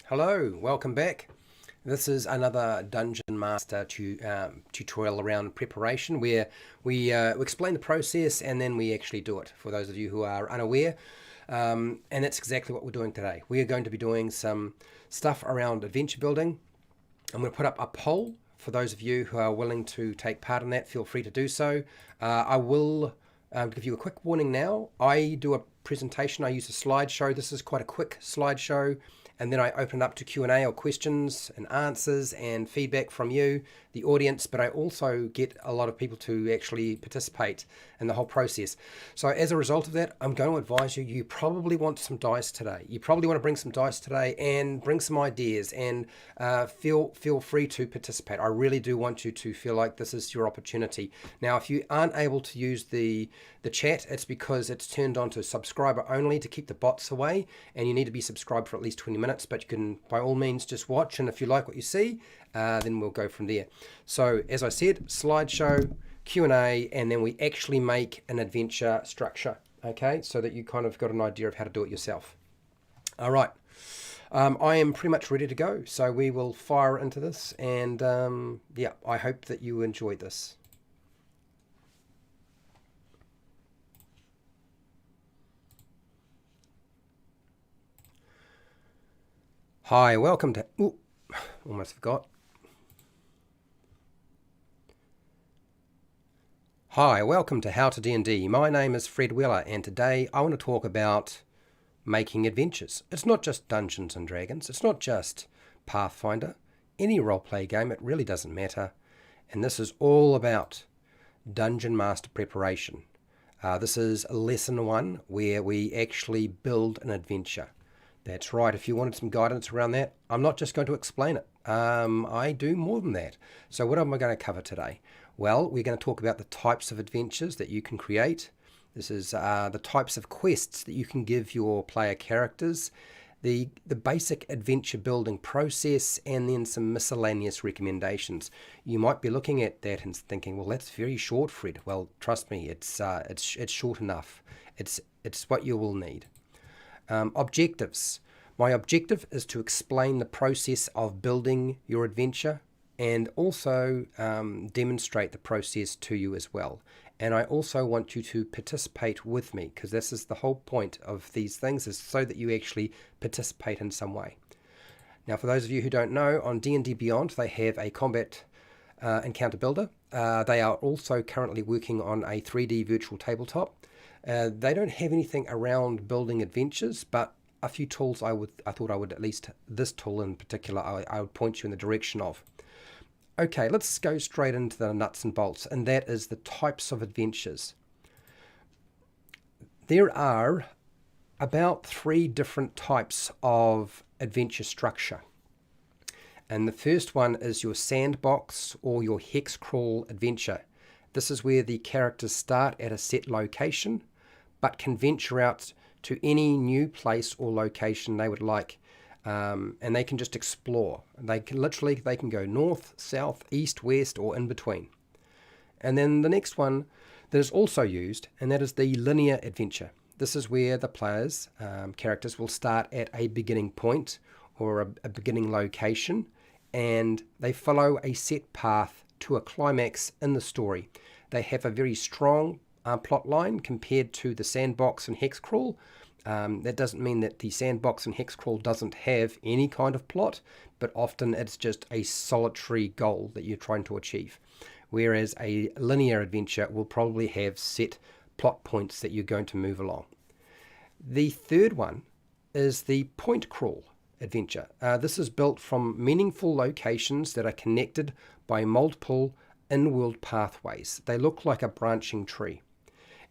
Hello, welcome back. This is another Dungeon Master tutorial around preparation where we explain the process and then we actually do it for those of you who are unaware. And that's exactly what we're doing today. We are going to be doing some stuff around adventure building. I'm going to put up a poll for those of you who are willing to take part in that. Feel free to do so. I will give you a quick warning now. I do a presentation. I use a slideshow. This is quite a quick slideshow. And then I open it up to Q&A or questions and answers and feedback from you, the audience, but I also get a lot of people to actually participate in the whole process. So as a result of that, I'm going to advise you, you probably want some dice today. You probably want to bring some dice today and bring some ideas and feel free to participate. I really do want you to feel like this is your opportunity. Now, if you aren't able to use the chat, it's because it's turned on to subscriber only to keep the bots away, and you need to be subscribed for at least 20 minutes, but you can by all means just watch, and if you like what you see, then we'll go from there. So as I said, slideshow, Q&A, and then we actually make an adventure structure, okay, so that you kind of got an idea of how to do it yourself. All right, I am pretty much ready to go, so we will fire into this, and yeah, I hope that you enjoyed this. Hi, welcome to... Ooh, almost forgot. Hi, welcome to How to D&D. My name is Fred Weller, and today I want to talk about making adventures. It's not just Dungeons and Dragons. It's not just Pathfinder. Any roleplay game, it really doesn't matter. And this is all about Dungeon Master preparation. This is lesson 1, where we actually build an adventure. That's right, if you wanted some guidance around that, I'm not just going to explain it. I do more than that. So what am I going to cover today? Well, we're going to talk about the types of adventures that you can create. This is the types of quests that you can give your player characters, the basic adventure building process, and then some miscellaneous recommendations. You might be looking at that and thinking, well, that's very short, Fred. Well, trust me, it's short enough. It's what you will need. Objectives. My objective is to explain the process of building your adventure and also demonstrate the process to you as well. And I also want you to participate with me, because this is the whole point of these things, is so that you actually participate in some way. Now, for those of you who don't know, on D&D Beyond, they have a combat encounter builder. They are also currently working on a 3D virtual tabletop. They don't have anything around building adventures, but a few tools I thought I would, at least this tool in particular, I would point you in the direction of. Okay, let's go straight into the nuts and bolts, and that is the types of adventures. There are about 3 different types of adventure structure. And the first one is your sandbox or your hex crawl adventure. This is where the characters start at a set location, but can venture out to any new place or location they would like, and they can just explore. They can go north, south, east, west, or in between. And then the next one that is also used, and that is the linear adventure. This is where the players, characters, will start at a beginning point or a beginning location, and they follow a set path to a climax in the story. They have a very strong plot line compared to the sandbox and hex crawl. That doesn't mean that the sandbox and hex crawl doesn't have any kind of plot, but often it's just a solitary goal that you're trying to achieve. Whereas a linear adventure will probably have set plot points that you're going to move along. The third one is the point crawl adventure. This is built from meaningful locations that are connected by multiple in-world pathways. They look like a branching tree.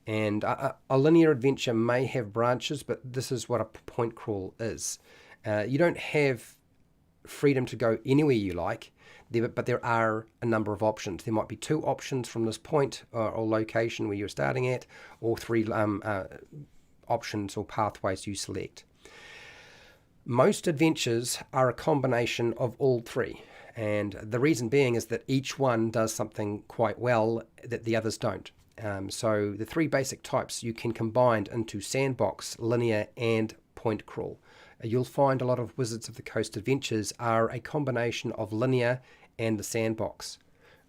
And a linear adventure may have branches, but this is what a point crawl is. You don't have freedom to go anywhere you like, but there are a number of options. There might be 2 options from this point or location where you're starting at, or 3 options or pathways you select. Most adventures are a combination of all 3. And the reason being is that each one does something quite well that the others don't. So the 3 basic types you can combine into sandbox, linear, and point crawl. You'll find a lot of Wizards of the Coast adventures are a combination of linear and the sandbox.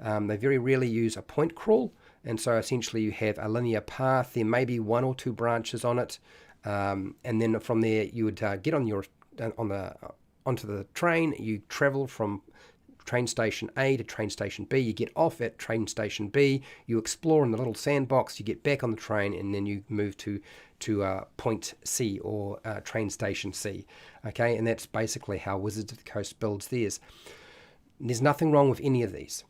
They very rarely use a point crawl, and so essentially you have a linear path. There may be one or two branches on it, and then from there you would get onto the train. You travel from train station A to train station B. You get off at train station B. You explore in the little sandbox. You get back on the train, and then you move to point C, or train station C. Okay, and that's basically how Wizards of the Coast builds theirs. There's nothing wrong with any of these.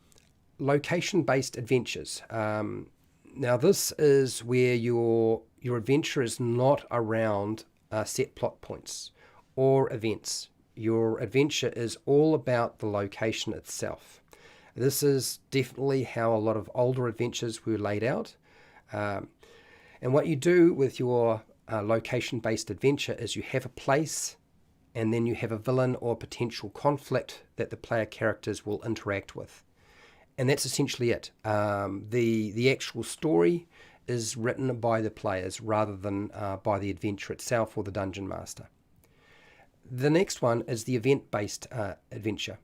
Location-based adventures. Now this is where your adventure is not around set plot points or events. Your adventure is all about the location itself. This is definitely how a lot of older adventures were laid out. And what you do with your location-based adventure is you have a place, and then you have a villain or potential conflict that the player characters will interact with. And that's essentially it. The actual story is written by the players rather than by the adventure itself or the dungeon master. The next one is the event-based adventure.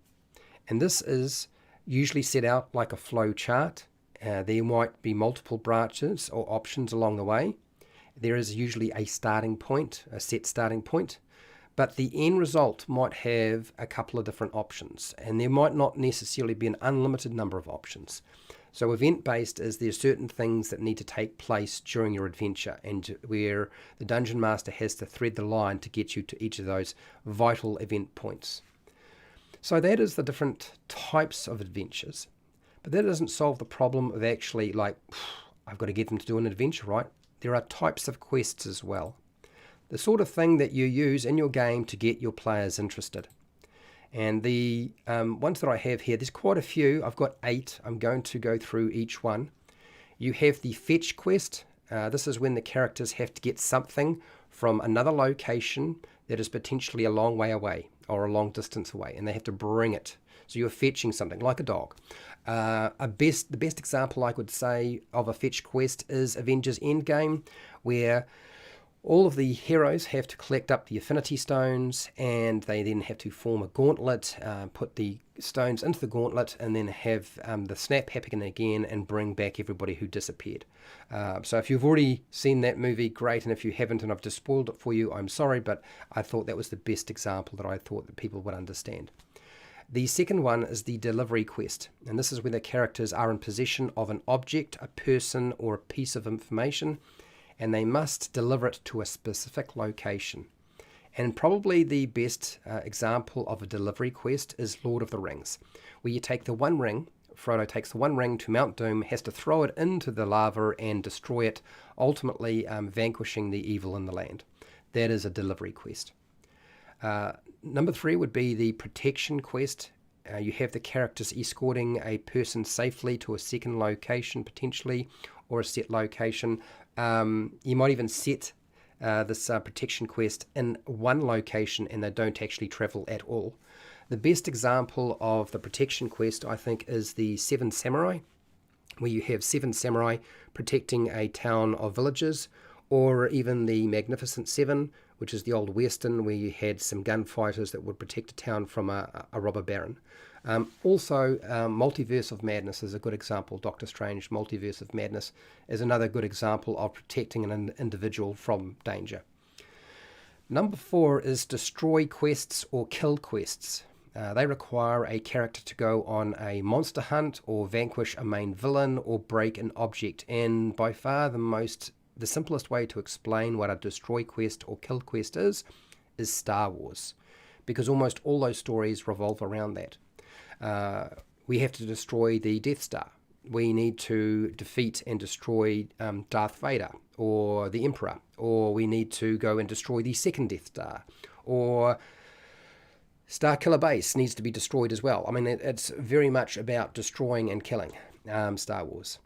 And this is usually set out like a flow chart. There might be multiple branches or options along the way. There is usually a starting point, a set starting point, but the end result might have a couple of different options, and there might not necessarily be an unlimited number of options. So event-based is there are certain things that need to take place during your adventure, and where the Dungeon Master has to thread the line to get you to each of those vital event points. So that is the different types of adventures. But that doesn't solve the problem of actually, like, I've got to get them to do an adventure, right? There are types of quests as well. The sort of thing that you use in your game to get your players interested. And the ones that I have here, there's quite a few. I've got 8. I'm going to go through each one. You have the fetch quest. This is when the characters have to get something from another location that is potentially a long way away or a long distance away, and they have to bring it. So you're fetching something like a dog. The best example I could say of a fetch quest is Avengers Endgame, where all of the heroes have to collect up the Affinity Stones, and they then have to form a gauntlet, put the stones into the gauntlet, and then have the snap happen again and bring back everybody who disappeared. So if you've already seen that movie, great, and if you haven't and I've just spoiled it for you, I'm sorry, but I thought that was the best example that I thought that people would understand. The second one is the delivery quest, and this is where the characters are in possession of an object, a person, or a piece of information, and they must deliver it to a specific location. And probably the best example of a delivery quest is Lord of the Rings, where you take the one ring, Frodo takes the one ring to Mount Doom, has to throw it into the lava and destroy it, ultimately vanquishing the evil in the land. That is a delivery quest. Number 3 would be the protection quest. You have the characters escorting a person safely to a second location, potentially, or a set location. You might even set this protection quest in one location and they don't actually travel at all. The best example of the protection quest, I think, is the 7 Samurai, where you have 7 samurai protecting a town of villagers, or even the Magnificent 7, which is the old Western, where you had some gunfighters that would protect a town from a robber baron. Also, Multiverse of Madness is a good example. Doctor Strange, Multiverse of Madness, is another good example of protecting an individual from danger. Number 4 is destroy quests or kill quests. They require a character to go on a monster hunt or vanquish a main villain or break an object. And by far the simplest way to explain what a destroy quest or kill quest is Star Wars, because almost all those stories revolve around that. We have to destroy the Death Star. We need to defeat and destroy Darth Vader or the Emperor, or we need to go and destroy the second Death Star, or Starkiller Base needs to be destroyed as well. I mean, it's very much about destroying and killing, Star Wars.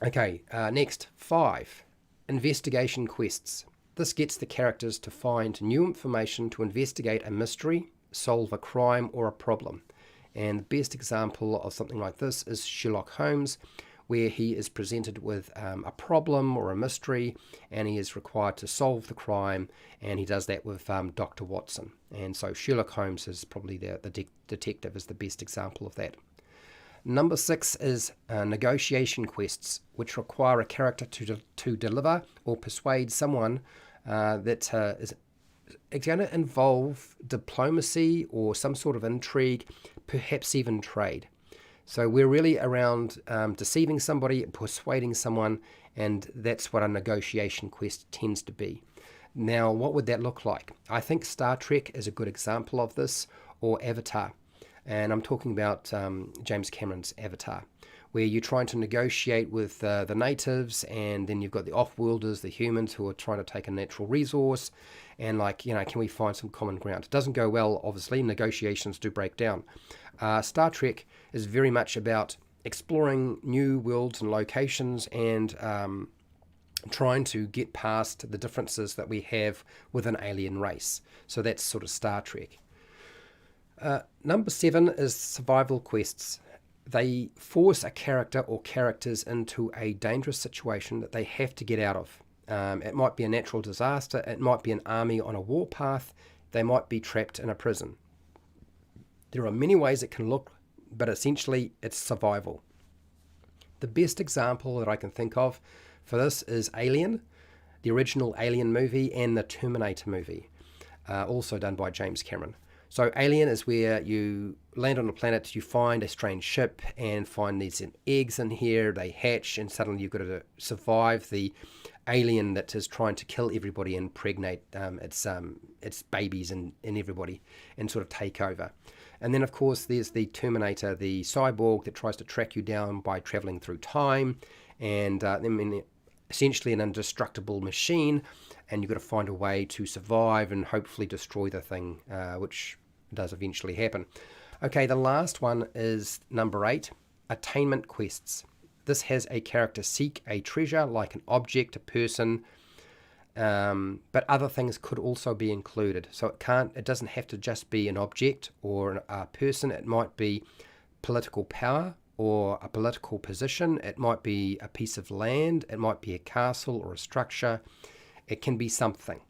Okay, next, 5. Investigation quests. This gets the characters to find new information to investigate a mystery, solve a crime or a problem. And the best example of something like this is Sherlock Holmes, where he is presented with a problem or a mystery, and he is required to solve the crime, and he does that with Dr. Watson. And so Sherlock Holmes is probably the detective is the best example of that. Number 6 is negotiation quests, which require a character to deliver or persuade someone that is going to involve diplomacy or some sort of intrigue, perhaps even trade. So we're really around deceiving somebody, persuading someone, and that's what a negotiation quest tends to be. Now, what would that look like? I think Star Trek is a good example of this, or Avatar. And I'm talking about James Cameron's Avatar, where you're trying to negotiate with the natives, and then you've got the off-worlders, the humans, who are trying to take a natural resource, and can we find some common ground? It doesn't go well, obviously. Negotiations do break down. Star Trek is very much about exploring new worlds and locations, and trying to get past the differences that we have with an alien race. So that's sort of Star Trek. Number 7 is survival quests. They force a character or characters into a dangerous situation that they have to get out of. It might be a natural disaster. It might be an army on a warpath. They might be trapped in a prison. There are many ways it can look, but essentially it's survival. The best example that I can think of for this is Alien, the original Alien movie, and the Terminator movie, also done by James Cameron. So Alien is where you land on a planet, you find a strange ship and find these eggs in here, they hatch, and suddenly you've got to survive the alien that is trying to kill everybody and impregnate its babies and everybody, and sort of take over. And then, of course, there's the Terminator, the cyborg that tries to track you down by traveling through time, and essentially an indestructible machine, and you've got to find a way to survive and hopefully destroy the thing, which does eventually happen. Okay, the last one is number 8, attainment quests. This has a character seek a treasure, like an object, a person, but other things could also be included. So it doesn't have to just be an object or a person. It might be political power or a political position. It might be a piece of land. It might be a castle or a structure. It can be something.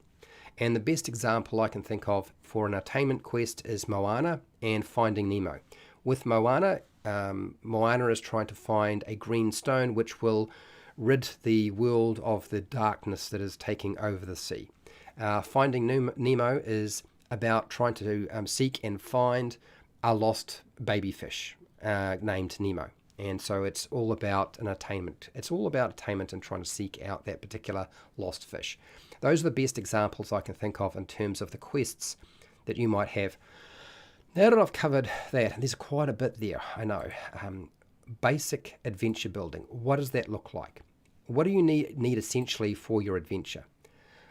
And the best example I can think of for an attainment quest is Moana and Finding Nemo. With Moana, Moana is trying to find a green stone which will rid the world of the darkness that is taking over the sea. Finding Nemo is about trying to seek and find a lost baby fish named Nemo. And so it's all about an attainment. It's all about attainment and trying to seek out that particular lost fish. Those are the best examples I can think of in terms of the quests that you might have. Now that I've covered that, and there's quite a bit there, I know. Basic adventure building. What does that look like? What do you need essentially for your adventure?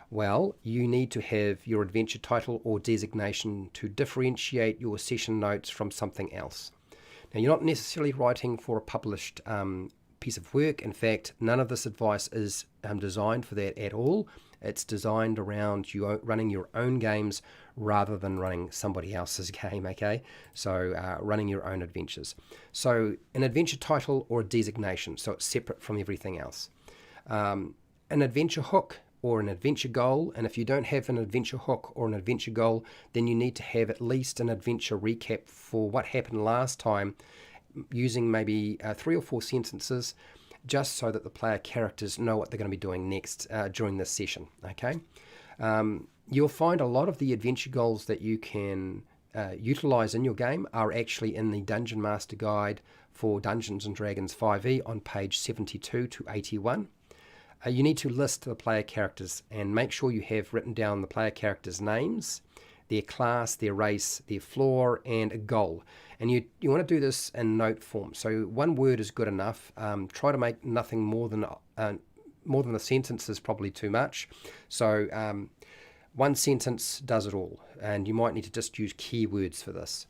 Well, you need to have your adventure title or designation to differentiate your session notes from something else. Now, you're not necessarily writing for a published piece of work. In fact, none of this advice is designed for that at all. It's designed around you running your own games rather than running somebody else's game, okay? So running your own adventures. So an adventure title or a designation, so it's separate from everything else. An adventure hook or an adventure goal, and if you don't have an adventure hook or an adventure goal, then you need to have at least an adventure recap for what happened last time, using maybe 3 or 4 sentences, just so that the player characters know what they're going to be doing next during this session, okay? You'll find a lot of the adventure goals that you can utilize in your game are actually in the Dungeon Master Guide for Dungeons & Dragons 5e on page 72 to 81. You need to list the player characters and make sure you have written down the player characters' names, their class, their race, their floor, and a goal. And you want to do this in note form. So one word is good enough. Try to make nothing more than a sentence is probably too much. So one sentence does it all. And you might need to just use keywords for this.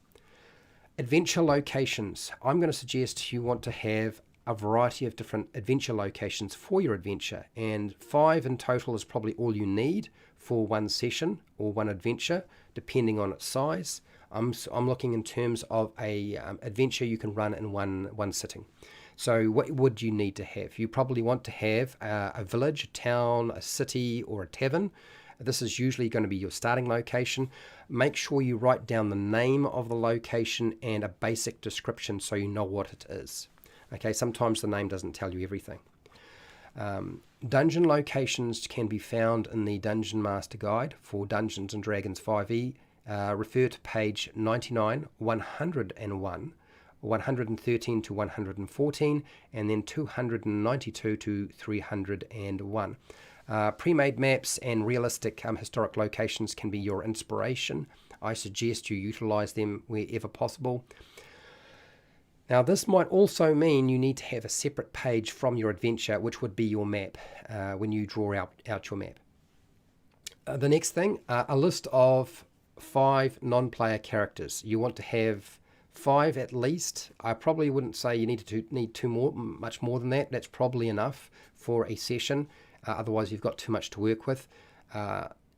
Adventure locations. I'm going to suggest you want to have a variety of different adventure locations for your adventure, and 5 in total is probably all you need for one session or one adventure, depending on its size. I'm looking in terms of a adventure you can run in one sitting. So what would you need to have? You probably want to have a village, a town, a city, or a tavern. This is usually going to be your starting location. Make sure you write down the name of the location and a basic description so you know what it is. Okay, sometimes the name doesn't tell you everything. Dungeon locations can be found in the Dungeon Master Guide for Dungeons & Dragons 5e. Refer to page 99, 101, 113 to 114, and then 292 to 301. Pre-made maps and realistic historic locations can be your inspiration. I suggest you utilize them wherever possible. Now, this might also mean you need to have a separate page from your adventure, which would be your map when you draw out your map. The next thing, a list of 5 non-player characters. You want to have 5 at least. I probably wouldn't say you need much more than that. That's probably enough for a session. Otherwise, you've got too much to work with.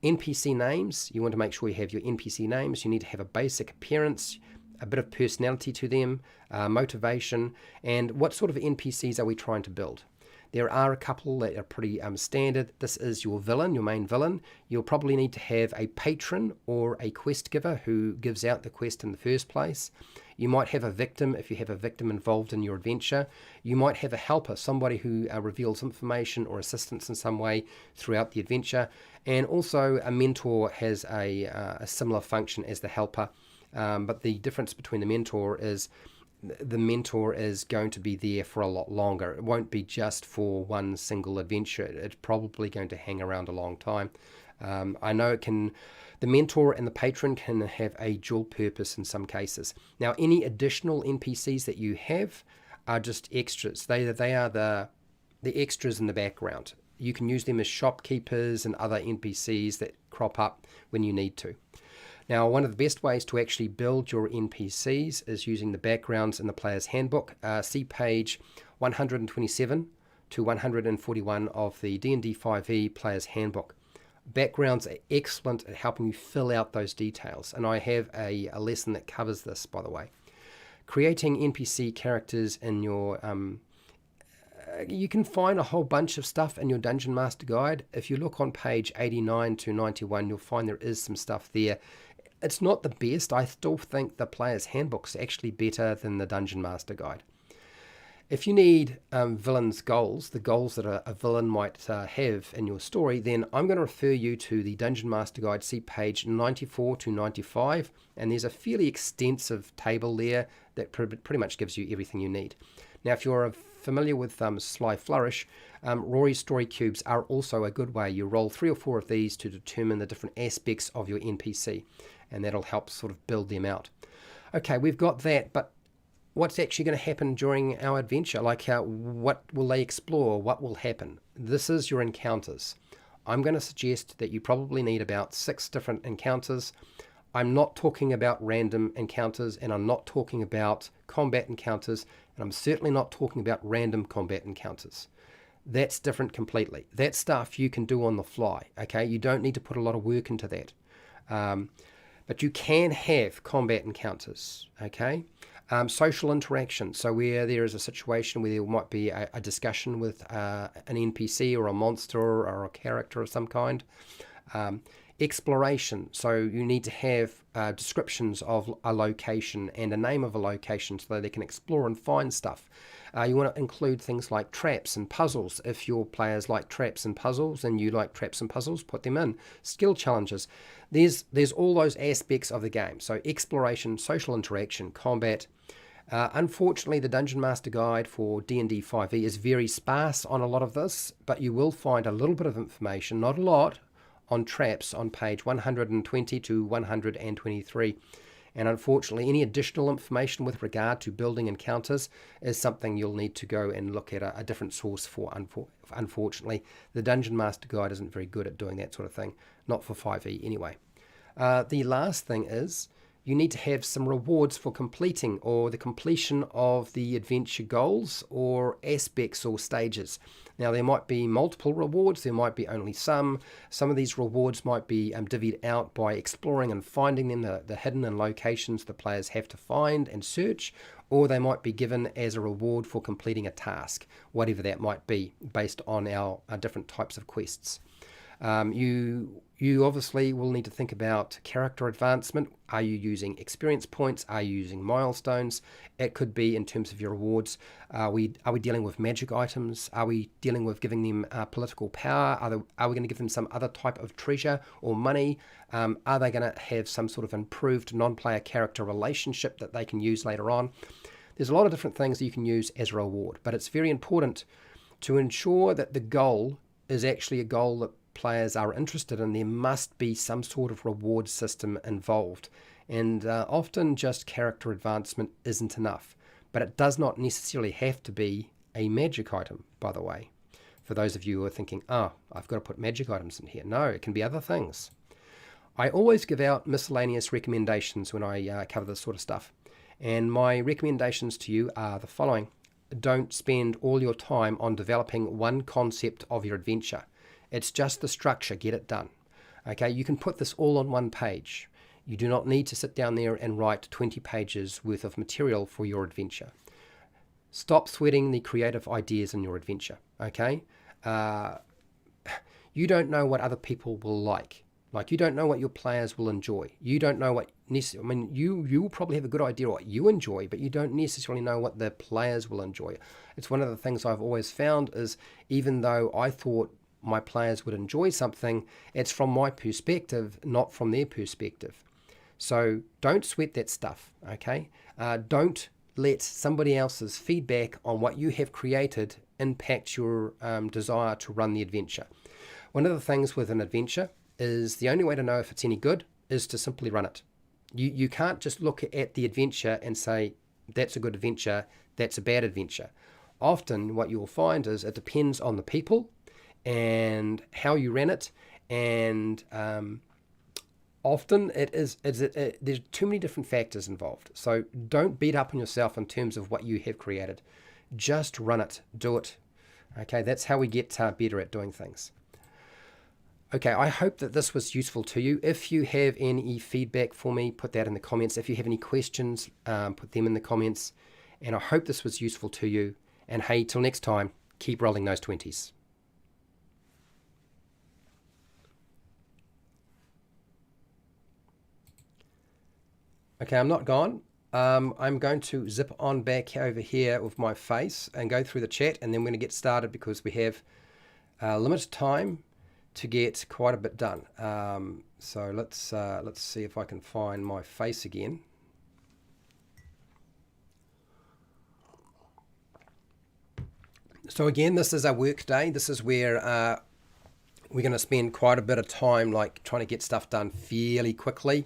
NPC names, you want to make sure you have your NPC names. You need to have a basic appearance, a bit of personality to them, motivation, and what sort of NPCs are we trying to build? There are a couple that are pretty standard. This is your villain, your main villain. You'll probably need to have a patron or a quest giver who gives out the quest in the first place. You might have a victim if you have a victim involved in your adventure. You might have a helper, somebody who reveals information or assistance in some way throughout the adventure. And also a mentor has a similar function as the helper. But the difference between the mentor is going to be there for a lot longer. It won't be just for one single adventure. It's probably going to hang around a long time. I know the mentor and the patron can have a dual purpose in some cases. Now, any additional NPCs that you have are just extras. They are the extras in the background. You can use them as shopkeepers and other NPCs that crop up when you need to. Now, one of the best ways to actually build your NPCs is using the backgrounds in the player's handbook. See page 127 to 141 of the D&D 5e player's handbook. Backgrounds are excellent at helping you fill out those details, and I have a lesson that covers this, by the way. Creating NPC characters in your you can find a whole bunch of stuff in your Dungeon Master Guide. If you look on page 89 to 91, you'll find there is some stuff there. It's not the best. I still think the player's handbook's actually better than the Dungeon Master Guide. If you need villains' goals, the goals that a villain might have in your story, then I'm going to refer you to the Dungeon Master Guide. See page 94 to 95, and there's a fairly extensive table there that pretty much gives you everything you need. Now, if you're familiar with Sly Flourish, Rory's Story Cubes are also a good way. You roll 3 or 4 of these to determine the different aspects of your NPC, and that'll help sort of build them out. Okay, we've got that, but what's actually going to happen during our adventure? Like, what will they explore? What will happen? This is your encounters. I'm going to suggest that you probably need about 6 different encounters. I'm not talking about random encounters, and I'm not talking about combat encounters, and I'm certainly not talking about random combat encounters. That's different completely. That stuff you can do on the fly, okay? You don't need to put a lot of work into that. But you can have combat encounters, okay? Social interaction, so where there is a situation where there might be a discussion with an NPC or a monster or a character of some kind. Exploration, so you need to have descriptions of a location and a name of a location so that they can explore and find stuff. You want to include things like traps and puzzles. If your players like traps and puzzles and you like traps and puzzles, put them in. Skill challenges. There's all those aspects of the game. So exploration, social interaction, combat. Unfortunately, the Dungeon Master Guide for D&D 5e is very sparse on a lot of this, but you will find a little bit of information, not a lot, on traps on page 120 to 123. And unfortunately, any additional information with regard to building encounters is something you'll need to go and look at a different source for. Unfortunately, the Dungeon Master Guide isn't very good at doing that sort of thing, not for 5e anyway. The last thing is you need to have some rewards for completing or the completion of the adventure goals or aspects or stages. Now, there might be multiple rewards, there might be only some. Some of these rewards might be divvied out by exploring and finding them, the hidden and locations the players have to find and search, or they might be given as a reward for completing a task, whatever that might be, based on our different types of quests. You obviously will need to think about character advancement. Are you using experience points? Are you using milestones? It could be in terms of your rewards. Are we dealing with magic items? Are we dealing with giving them political power? Are we going to give them some other type of treasure or money? Are they going to have some sort of improved non-player character relationship that they can use later on? There's a lot of different things that you can use as a reward, but it's very important to ensure that the goal is actually a goal that players are interested in. There must be some sort of reward system involved, and often just character advancement isn't enough, but it does not necessarily have to be a magic item, by the way, for those of you who are thinking, oh, I've got to put magic items in here. No, it can be other things. I always give out miscellaneous recommendations when I cover this sort of stuff, and my recommendations to you are the following. Don't spend all your time on developing one concept of your adventure. It's just the structure, get it done. Okay, you can put this all on one page. You do not need to sit down there and write 20 pages worth of material for your adventure. Stop sweating the creative ideas in your adventure, okay? You don't know what other people will like. Like, you don't know what your players will enjoy. You don't know what, you will probably have a good idea what you enjoy, but you don't necessarily know what the players will enjoy. It's one of the things I've always found is, even though I thought my players would enjoy something, it's from my perspective, not from their perspective. So don't sweat that stuff, okay? Don't let somebody else's feedback on what you have created impact your desire to run the adventure. One of the things with an adventure is the only way to know if it's any good is to simply run it. You can't just look at the adventure and say, that's a good adventure, that's a bad adventure. Often what you'll find is it depends on the people and how you ran it, and often there's too many different factors involved. So don't beat up on yourself in terms of what you have created. Just run it, do it. Okay, that's how we get better at doing things. Okay, I hope that this was useful to you. If you have any feedback for me, put that in the comments. If you have any questions, put them in the comments. And I hope this was useful to you. And hey, till next time, keep rolling those 20s. Okay, I'm not gone. I'm going to zip on back over here with my face and go through the chat, and then we're going to get started because we have limited time to get quite a bit done. So let's see if I can find my face again. So again, this is a work day. This is where we're going to spend quite a bit of time like trying to get stuff done fairly quickly.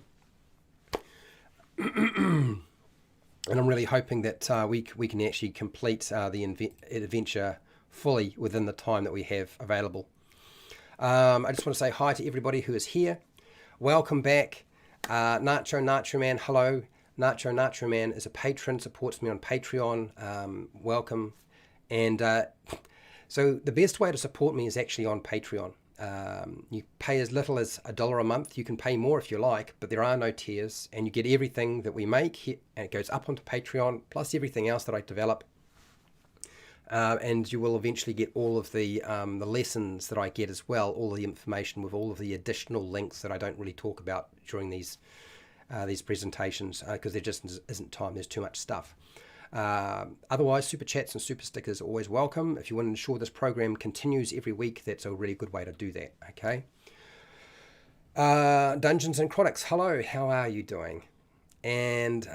And I'm really hoping that we can actually complete the adventure fully within the time that we have available. I just want to say hi to everybody who is here. Welcome back. Nacho Man, hello. Nacho Man is a patron, supports me on Patreon. Welcome. And so the best way to support me is actually on Patreon. You pay as little as $1 a month. You can pay more if you like, but there are no tiers, and you get everything that we make, and it goes up onto Patreon, plus everything else that I develop. And you will eventually get all of the lessons that I get as well, all of the information with all of the additional links that I don't really talk about during these presentations because there just isn't time. There's too much stuff. Otherwise, super chats and super stickers are always welcome. If you want to ensure this program continues every week, that's a really good way to do that. Okay. Dungeons and Chronics, hello. How are you doing? And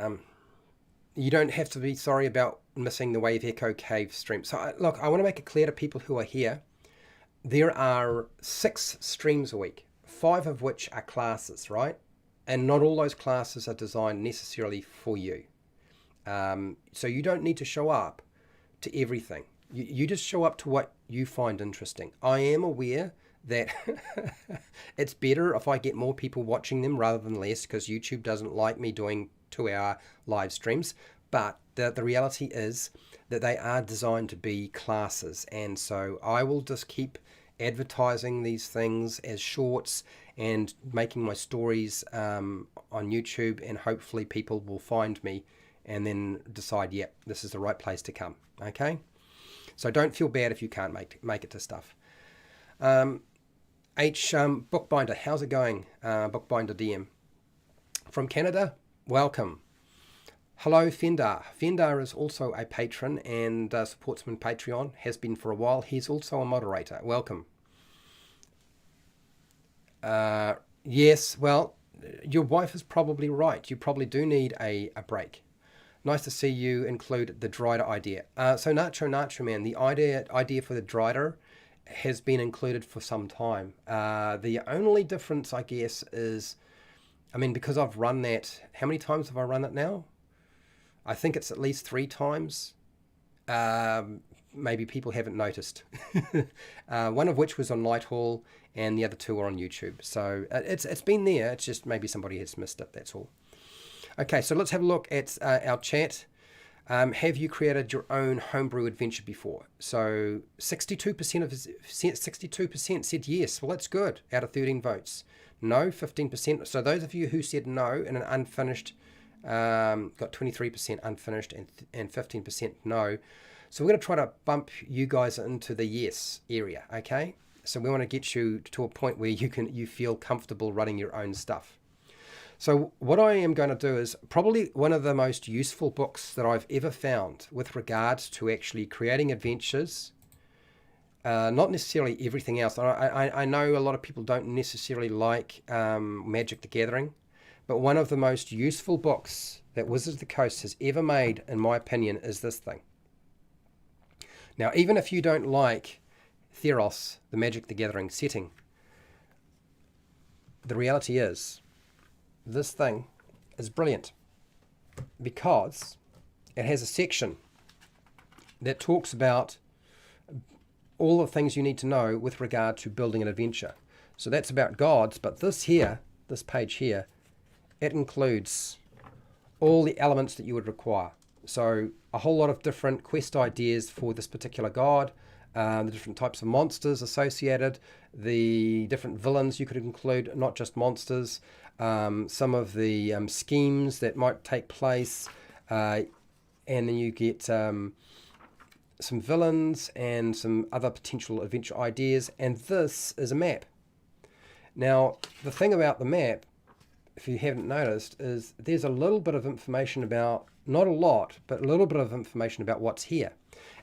you don't have to be sorry about missing the Wave Echo Cave stream. So look, I want to make it clear to people who are here. There are 6 streams a week, 5 of which are classes, right? And not all those classes are designed necessarily for you. So you don't need to show up to everything. You just show up to what you find interesting. I am aware that it's better if I get more people watching them rather than less, because YouTube doesn't like me doing 2-hour live streams. But the reality is that they are designed to be classes, and so I will just keep advertising these things as shorts and making my stories on YouTube, and hopefully people will find me and then decide, yep, this is the right place to come. Okay, so don't feel bad if you can't make it to stuff. Bookbinder, how's it going? Bookbinder DM from Canada, welcome. Hello, Fendar. Fendar is also a patron and supports me on Patreon, has been for a while. He's also a moderator. Welcome. Yes, well, your wife is probably right. You probably do need a break. Nice to see you include the Drider idea. So Nacho Man, the idea for the Drider has been included for some time. The only difference, I guess, is, I mean, because I've run that, how many times have I run it now? I think it's at least 3 times. Maybe people haven't noticed. One of which was on Nighthall, and the other 2 are on YouTube. So it's been there. It's just maybe somebody has missed it. That's all. Okay, so let's have a look at our chat. Have you created your own homebrew adventure before? So 62% said yes. Well, that's good. Out of 13 votes. No, 15%. So those of you who said no and an unfinished, got 23% unfinished and 15% no. So we're going to try to bump you guys into the yes area. Okay. So we want to get you to a point where you feel comfortable running your own stuff. So what I am going to do is probably one of the most useful books that I've ever found with regards to actually creating adventures. Not necessarily everything else. I know a lot of people don't necessarily like Magic the Gathering, but one of the most useful books that Wizards of the Coast has ever made, in my opinion, is this thing. Now, even if you don't like Theros, the Magic the Gathering setting, the reality is this thing is brilliant because it has a section that talks about all the things you need to know with regard to building an adventure. So that's about gods, but this page here, it includes all the elements that you would require. So a whole lot of different quest ideas for this particular god, the different types of monsters associated, the different villains you could include, not just monsters, some of the schemes that might take place, and then you get some villains and some other potential adventure ideas, and this is a map. Now, the thing about the map, if you haven't noticed, is there's a little bit of information about, not a lot, but a little bit of information about what's here.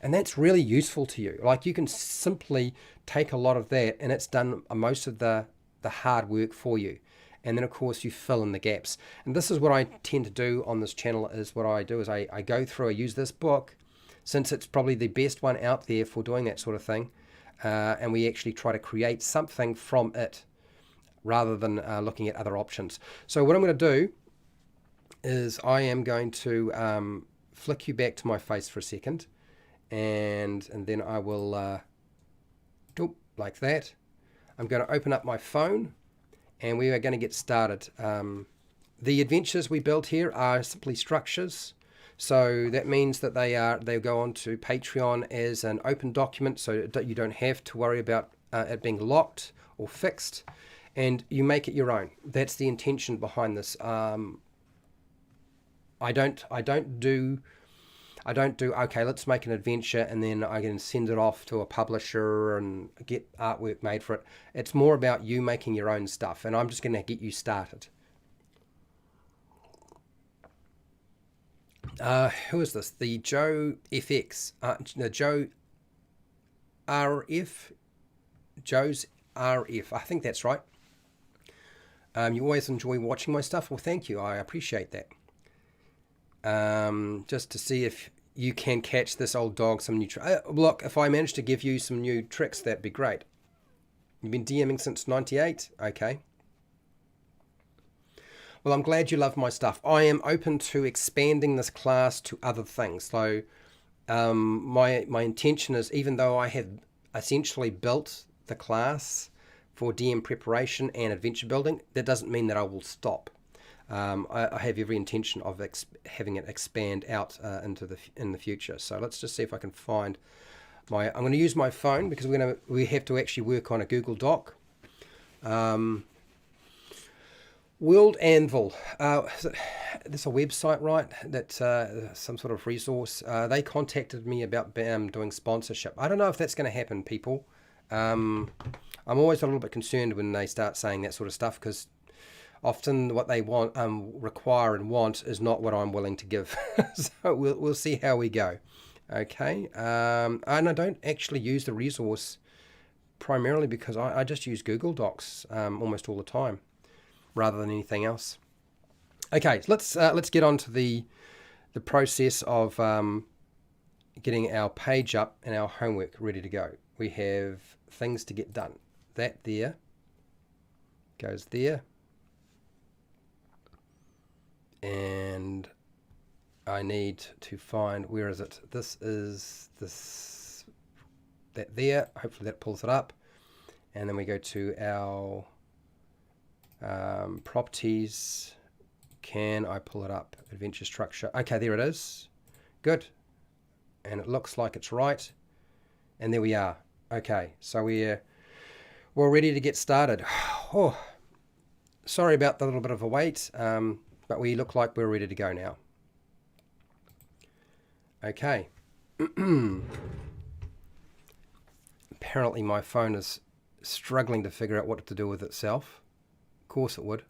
And that's really useful to you. Like, you can simply take a lot of that and it's done most of the hard work for you. And then, of course, you fill in the gaps. And this is what I tend to do on this channel, is what I do is I go through, I use this book, since it's probably the best one out there for doing that sort of thing. And we actually try to create something from it rather than looking at other options. So what I'm going to do is I am going to flick you back to my face for a second, and then I will do like that. I'm going to open up my phone, and we are going to get started. The adventures we built here are simply structures, so that means that they go on to Patreon as an open document, so that you don't have to worry about it being locked or fixed, and you make it your own. That's the intention behind this. I don't do okay, let's make an adventure and then I can send it off to a publisher and get artwork made for it. It's more about you making your own stuff, and I'm just going to get you started. Who is this? The Joe FX, Joe RF, Joe's RF. I think that's right. You always enjoy watching my stuff. Well, thank you. I appreciate that. Just to see if you can catch this old dog some new look, if I manage to give you some new tricks, that'd be great. You've been DMing since 98? Okay. Well, I'm glad you love my stuff. I am open to expanding this class to other things. So my intention is, even though I have essentially built the class for DM preparation and adventure building, that doesn't mean that I will stop. I have every intention of having it expand out in the future. So let's just see if I can find I'm going to use my phone because we have to actually work on a Google Doc. World Anvil. There's a website, right? That's some sort of resource. They contacted me about doing sponsorship. I don't know if that's going to happen, people. I'm always a little bit concerned when they start saying that sort of stuff because often what they want, require and want is not what I'm willing to give. So we'll see how we go. Okay. And I don't actually use the resource primarily because I just use Google Docs almost all the time, rather than anything else. Okay, let's get on to the process of getting our page up and our homework ready to go. We have things to get done. That there goes there. And I need to find, where is it? This is that there. Hopefully that pulls it up. And then we go to our properties. Can I pull it up? Adventure structure. Okay, there it is. Good. And it looks like it's right. And there we are. Okay, so we're ready to get started. Oh, sorry about the little bit of a wait, but we look like we're ready to go now. Okay. Apparently my phone is struggling to figure out what to do with itself. Of course it would.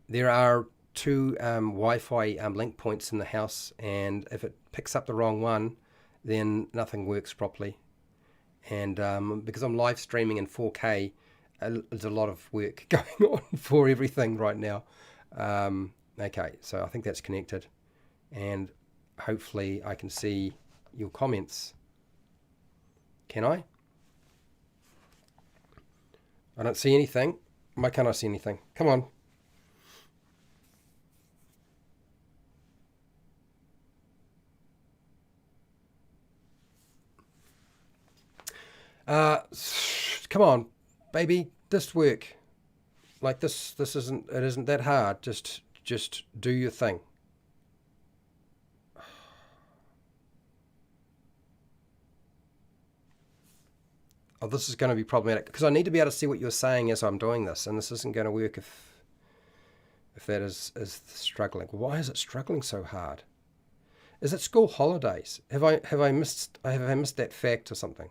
There are two Wi-Fi link points in the house, and if it picks up the wrong one, then nothing works properly. And because I'm live streaming in 4K, there's a lot of work going on for everything right now. Okay, so I think that's connected, and hopefully I can see your comments. Can I? I don't see anything. Why can't I see anything? Come on. Come on, baby, just work. Like this isn't that hard. Just do your thing. Oh, this is going to be problematic because I need to be able to see what you're saying as I'm doing this, and this isn't going to work if that is struggling. Why is it struggling so hard? Is it school holidays? Have I missed that fact or something?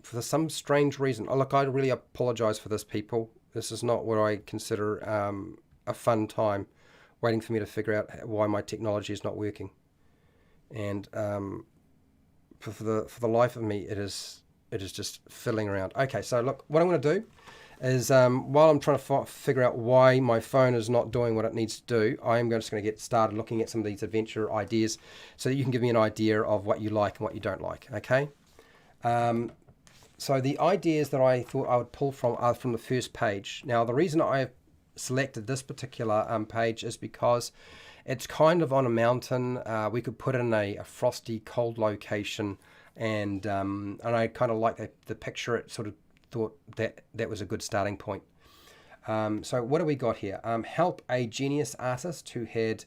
For some strange reason. Oh, look, I really apologize for this, people. This is not what I consider a fun time, waiting for me to figure out why my technology is not working. And for the life of me, it is just fiddling around. Okay, so look, what I'm going to do is while I'm trying to figure out why my phone is not doing what it needs to do, I am just going to get started looking at some of these adventure ideas so that you can give me an idea of what you like and what you don't like. Okay. So the ideas that I thought I would pull from are from the first page. Now, the reason I selected this particular page is because it's kind of on a mountain. We could put in a frosty, cold location, and I kind of like the picture. It sort of thought that was a good starting point. So what do we got here? Help a genius artist who had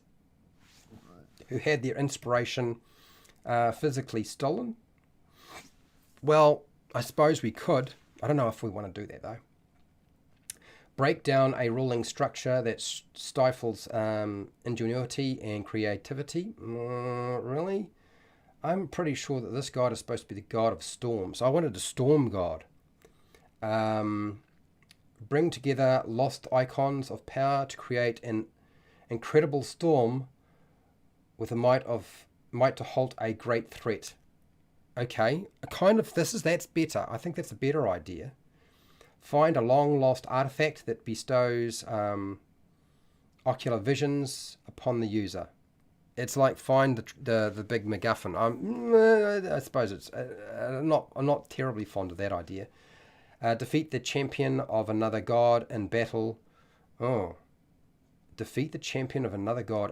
their inspiration physically stolen. Well, I suppose we could. I don't know if we want to do that though. Break down a ruling structure that stifles ingenuity and creativity. Really? I'm pretty sure that this god is supposed to be the god of storms. I wanted a storm god. Bring together lost icons of power to create an incredible storm with a might to halt a great threat. Okay, that's better. I think that's a better idea. Find a long-lost artifact that bestows ocular visions upon the user. It's like find the big MacGuffin. I suppose it's I'm not terribly fond of that idea. Defeat the champion of another god in battle. Oh, defeat the champion of another god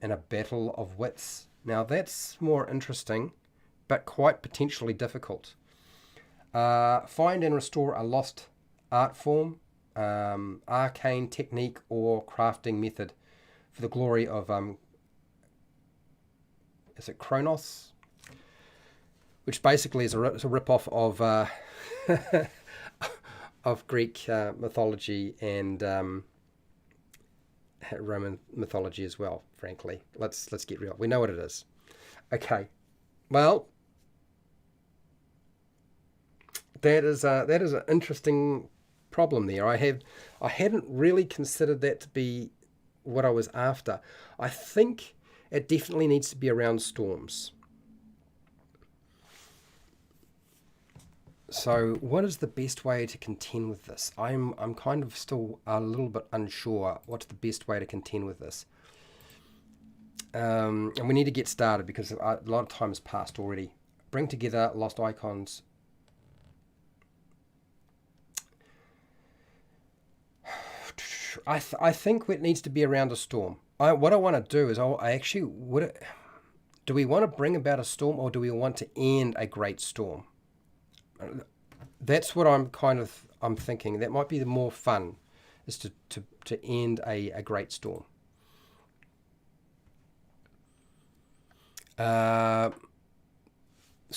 in a battle of wits. Now that's more interesting, but quite potentially difficult. Find and restore a lost art form, arcane technique, or crafting method for the glory of, is it Kronos? Which basically is a rip-off of of Greek mythology and Roman mythology as well. Frankly, let's get real. We know what it is. Okay, well, that is an interesting problem there. I hadn't really considered that to be what I was after. I think it definitely needs to be around storms. So, what is the best way to contend with this? I'm kind of still a little bit unsure. What's the best way to contend with this? And we need to get started because a lot of time has passed already. Bring together lost icons. I think it needs to be around a storm. What I want to do is do we want to bring about a storm or do we want to end a great storm? That's what I'm thinking. That might be the more fun, is to end a great storm. So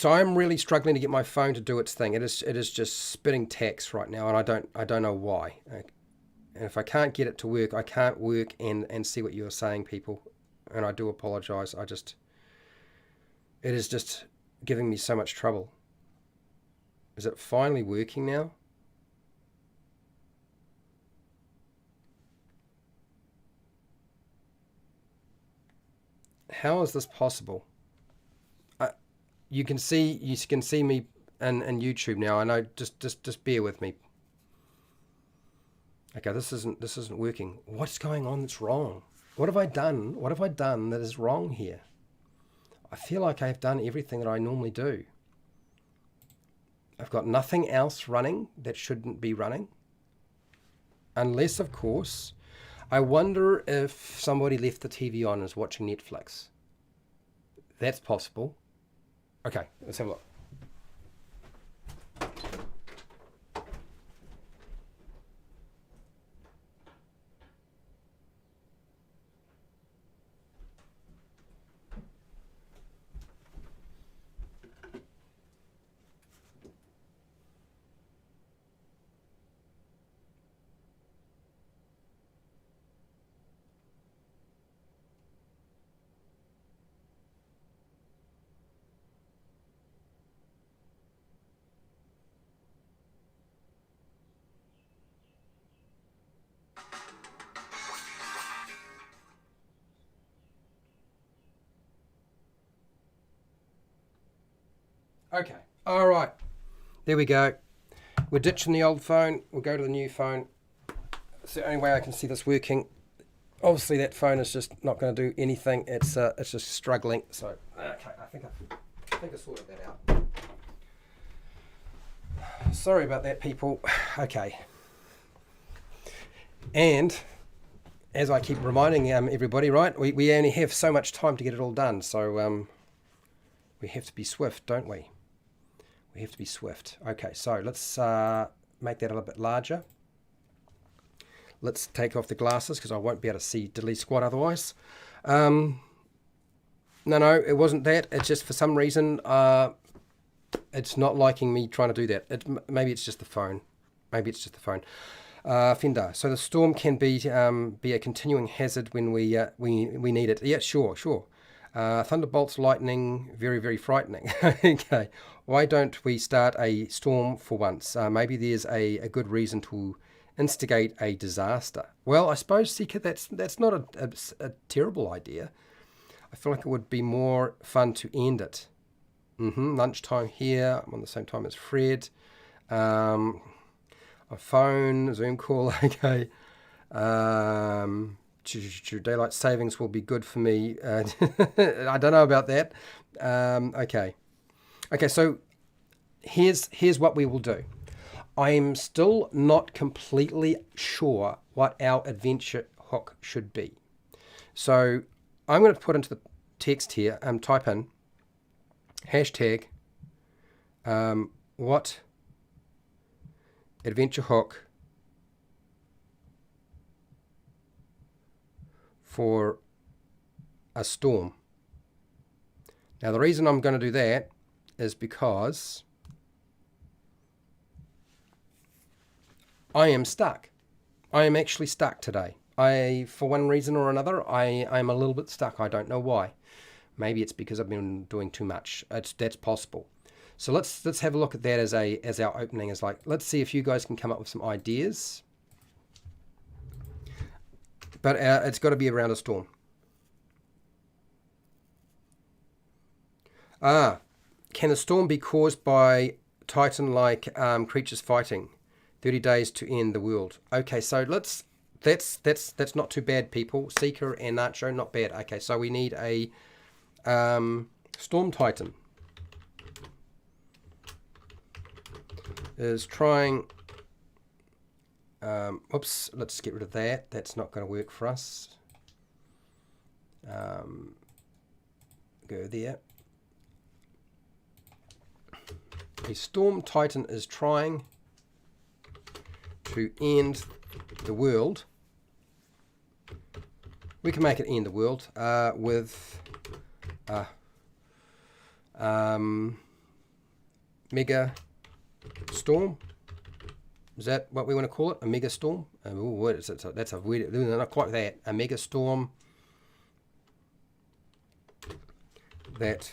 I'm really struggling to get my phone to do its thing. It is just spitting text right now, and I don't know why. And if I can't get it to work, I can't work and see what you're saying, people. And I do apologize. It is just giving me so much trouble. Is it finally working now? How is this possible? You can see me in YouTube now. I know. Just bear with me. Okay, this isn't working. What's going on that's wrong? What have I done? What have I done that is wrong here? I feel like I've done everything that I normally do. I've got nothing else running that shouldn't be running. Unless, of course, I wonder if somebody left the TV on and is watching Netflix. That's possible. Okay, let's have a look. Okay, all right. There we go. We're ditching the old phone. We'll go to the new phone. It's the only way I can see this working. Obviously, that phone is just not going to do anything. It's just struggling. So, okay, I think I sorted that out. Sorry about that, people. Okay. And as I keep reminding everybody, right, we only have so much time to get it all done. So we have to be swift, don't we? We have to be swift. Okay, so let's make that a little bit larger. Let's take off the glasses because I won't be able to see diddly squat otherwise. No, it wasn't that. It's just for some reason it's not liking me trying to do that. Maybe it's just the phone. Maybe it's just the phone. Fender. So the storm can be a continuing hazard when we need it. Yeah, sure. Thunderbolts, lightning, very, very frightening. Okay, why don't we start a storm for once? Maybe there's a good reason to instigate a disaster. Well, I suppose, Seeker, that's not a terrible idea. I feel like it would be more fun to end it. Lunchtime here. I'm on the same time as Fred. A phone, Zoom call, okay. Daylight savings will be good for me. I don't know about that. Okay, so here's what we will do. I'm still not completely sure what our adventure hook should be. So I'm going to put into the text here, type in hashtag what adventure hook for a storm. Now the reason I'm going to do that is because I am stuck. I am actually stuck today. For one reason or another, I'm a little bit stuck. I don't know why. Maybe it's because I've been doing too much. That's possible. So let's have a look at that as our opening. Is like, let's see if you guys can come up with some ideas. But it's got to be around a storm. Can the storm be caused by Titan-like creatures fighting? 30 days to end the world. Okay, so that's not too bad, people. Seeker and Nacho, not bad. Okay, so we need a Storm Titan. Is trying... oops, let's get rid of that. That's not going to work for us. Go there. A Storm Titan is trying to end the world. We can make it end the world with mega storm. Is that what we want to call it? A mega storm? What is it? That's a weird. Not quite that. A mega storm that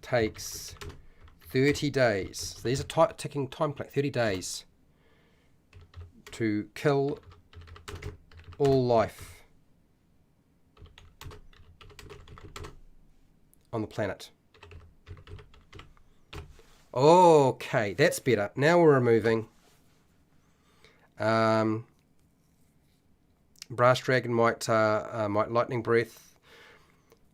takes 30 days. So these are ticking time clock. 30 days to kill all life on the planet. Okay, that's better. Now we're removing Brass Dragon might Lightning Breath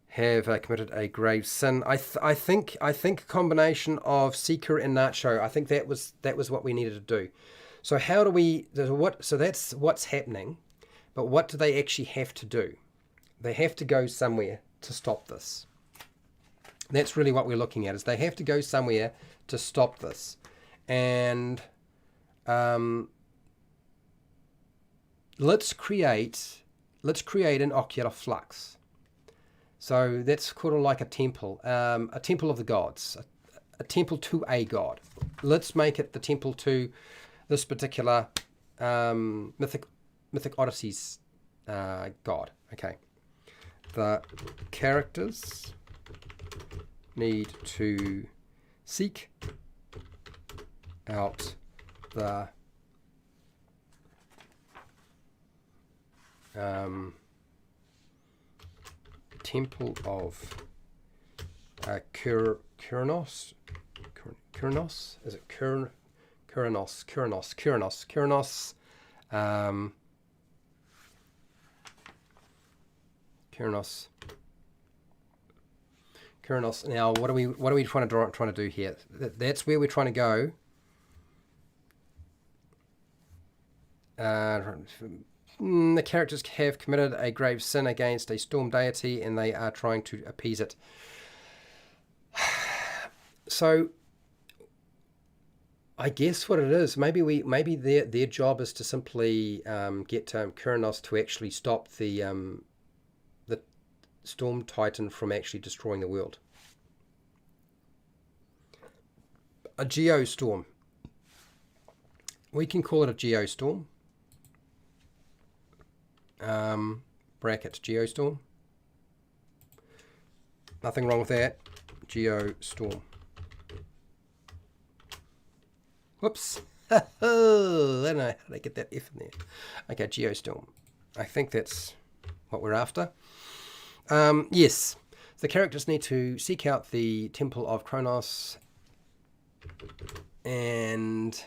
have committed a grave sin. I think a combination of Seeker and Nacho. I think that was what we needed to do. So how do we? So that's what's happening. But what do they actually have to do? They have to go somewhere to stop this. That's really what we're looking at. Is they have to go somewhere to stop this, and let's create an ocular flux. So that's kind of like a temple of the gods, a temple to a god. Let's make it the temple to this particular Mythic Odysseys god. Okay. The characters need to seek out the temple of Kyranos. Is it Kyranos? Kyranos. Now, what are we trying to do here? That's where we're trying to go. The characters have committed a grave sin against a storm deity, and they are trying to appease it. So, I guess what it is, maybe their job is to simply get Kyranos to actually stop the Storm Titan from actually destroying the world. A geostorm. We can call it a geostorm. Bracket geostorm. Nothing wrong with that. Geostorm. Whoops. I don't know how to get that F in there. Okay, geostorm. I think that's what we're after. Yes, the characters need to seek out the Temple of Kronos, and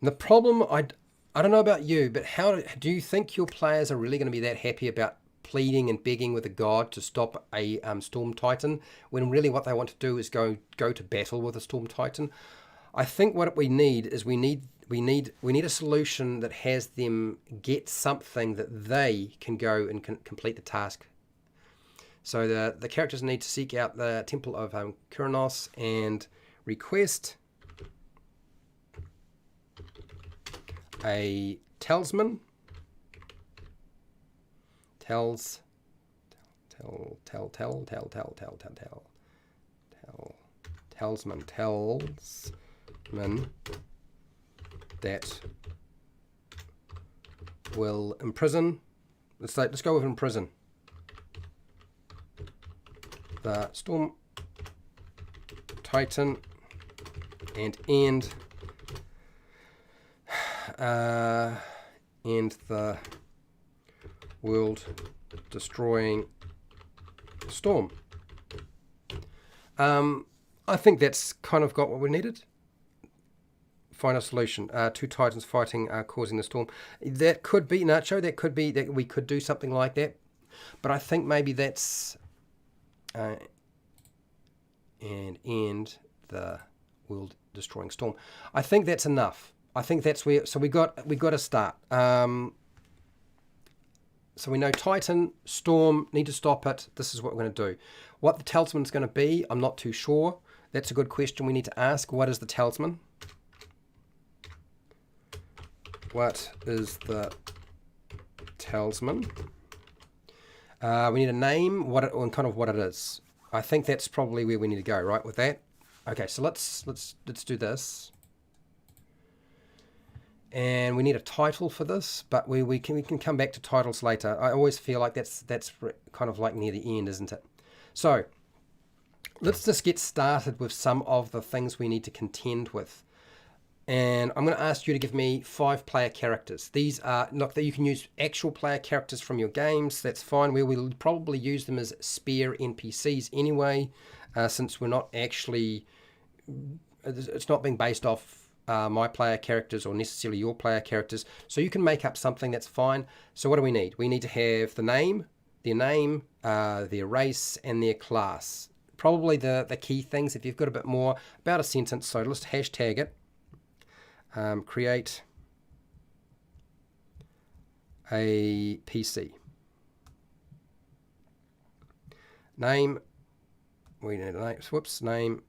the problem, I don't know about you, but how do you think your players are really going to be that happy about pleading and begging with a god to stop a Storm Titan, when really what they want to do is go to battle with a Storm Titan? I think what we need is we need a solution that has them get something that they can go and complete the task. So the characters need to seek out the Temple of Kyranos and request a talisman tells telsman that will imprison. Let's go with imprison the storm titan and end the world destroying storm. I think that's kind of got what we needed. Find a solution. Two titans fighting, causing the storm. That could be, Nacho, that could be that we could do something like that. But I think maybe that's and end the world destroying storm. I think that's enough. I think that's where, so we got to start. So we know Titan, Storm, need to stop it. This is what we're going to do. What the talisman's going to be, I'm not too sure. That's a good question we need to ask. What is the talisman? What is the talisman? We need a name, and kind of what it is. I think that's probably where we need to go, right, with that. Okay, so let's do this. And we need a title for this, but we can come back to titles later. I always feel like that's kind of like near the end, isn't it? So let's just get started with some of the things we need to contend with. And I'm going to ask you to give me 5 player characters. These are, look, that you can use actual player characters from your games. That's fine. We will probably use them as spare NPCs anyway, since we're not actually, it's not being based off my player characters or necessarily your player characters. So you can make up something, that's fine. So what do we need? We need to have the name, their race, and their class. Probably the key things. If you've got a bit more, about a sentence. So let's hashtag it. Create a PC. Name, we need a name, name,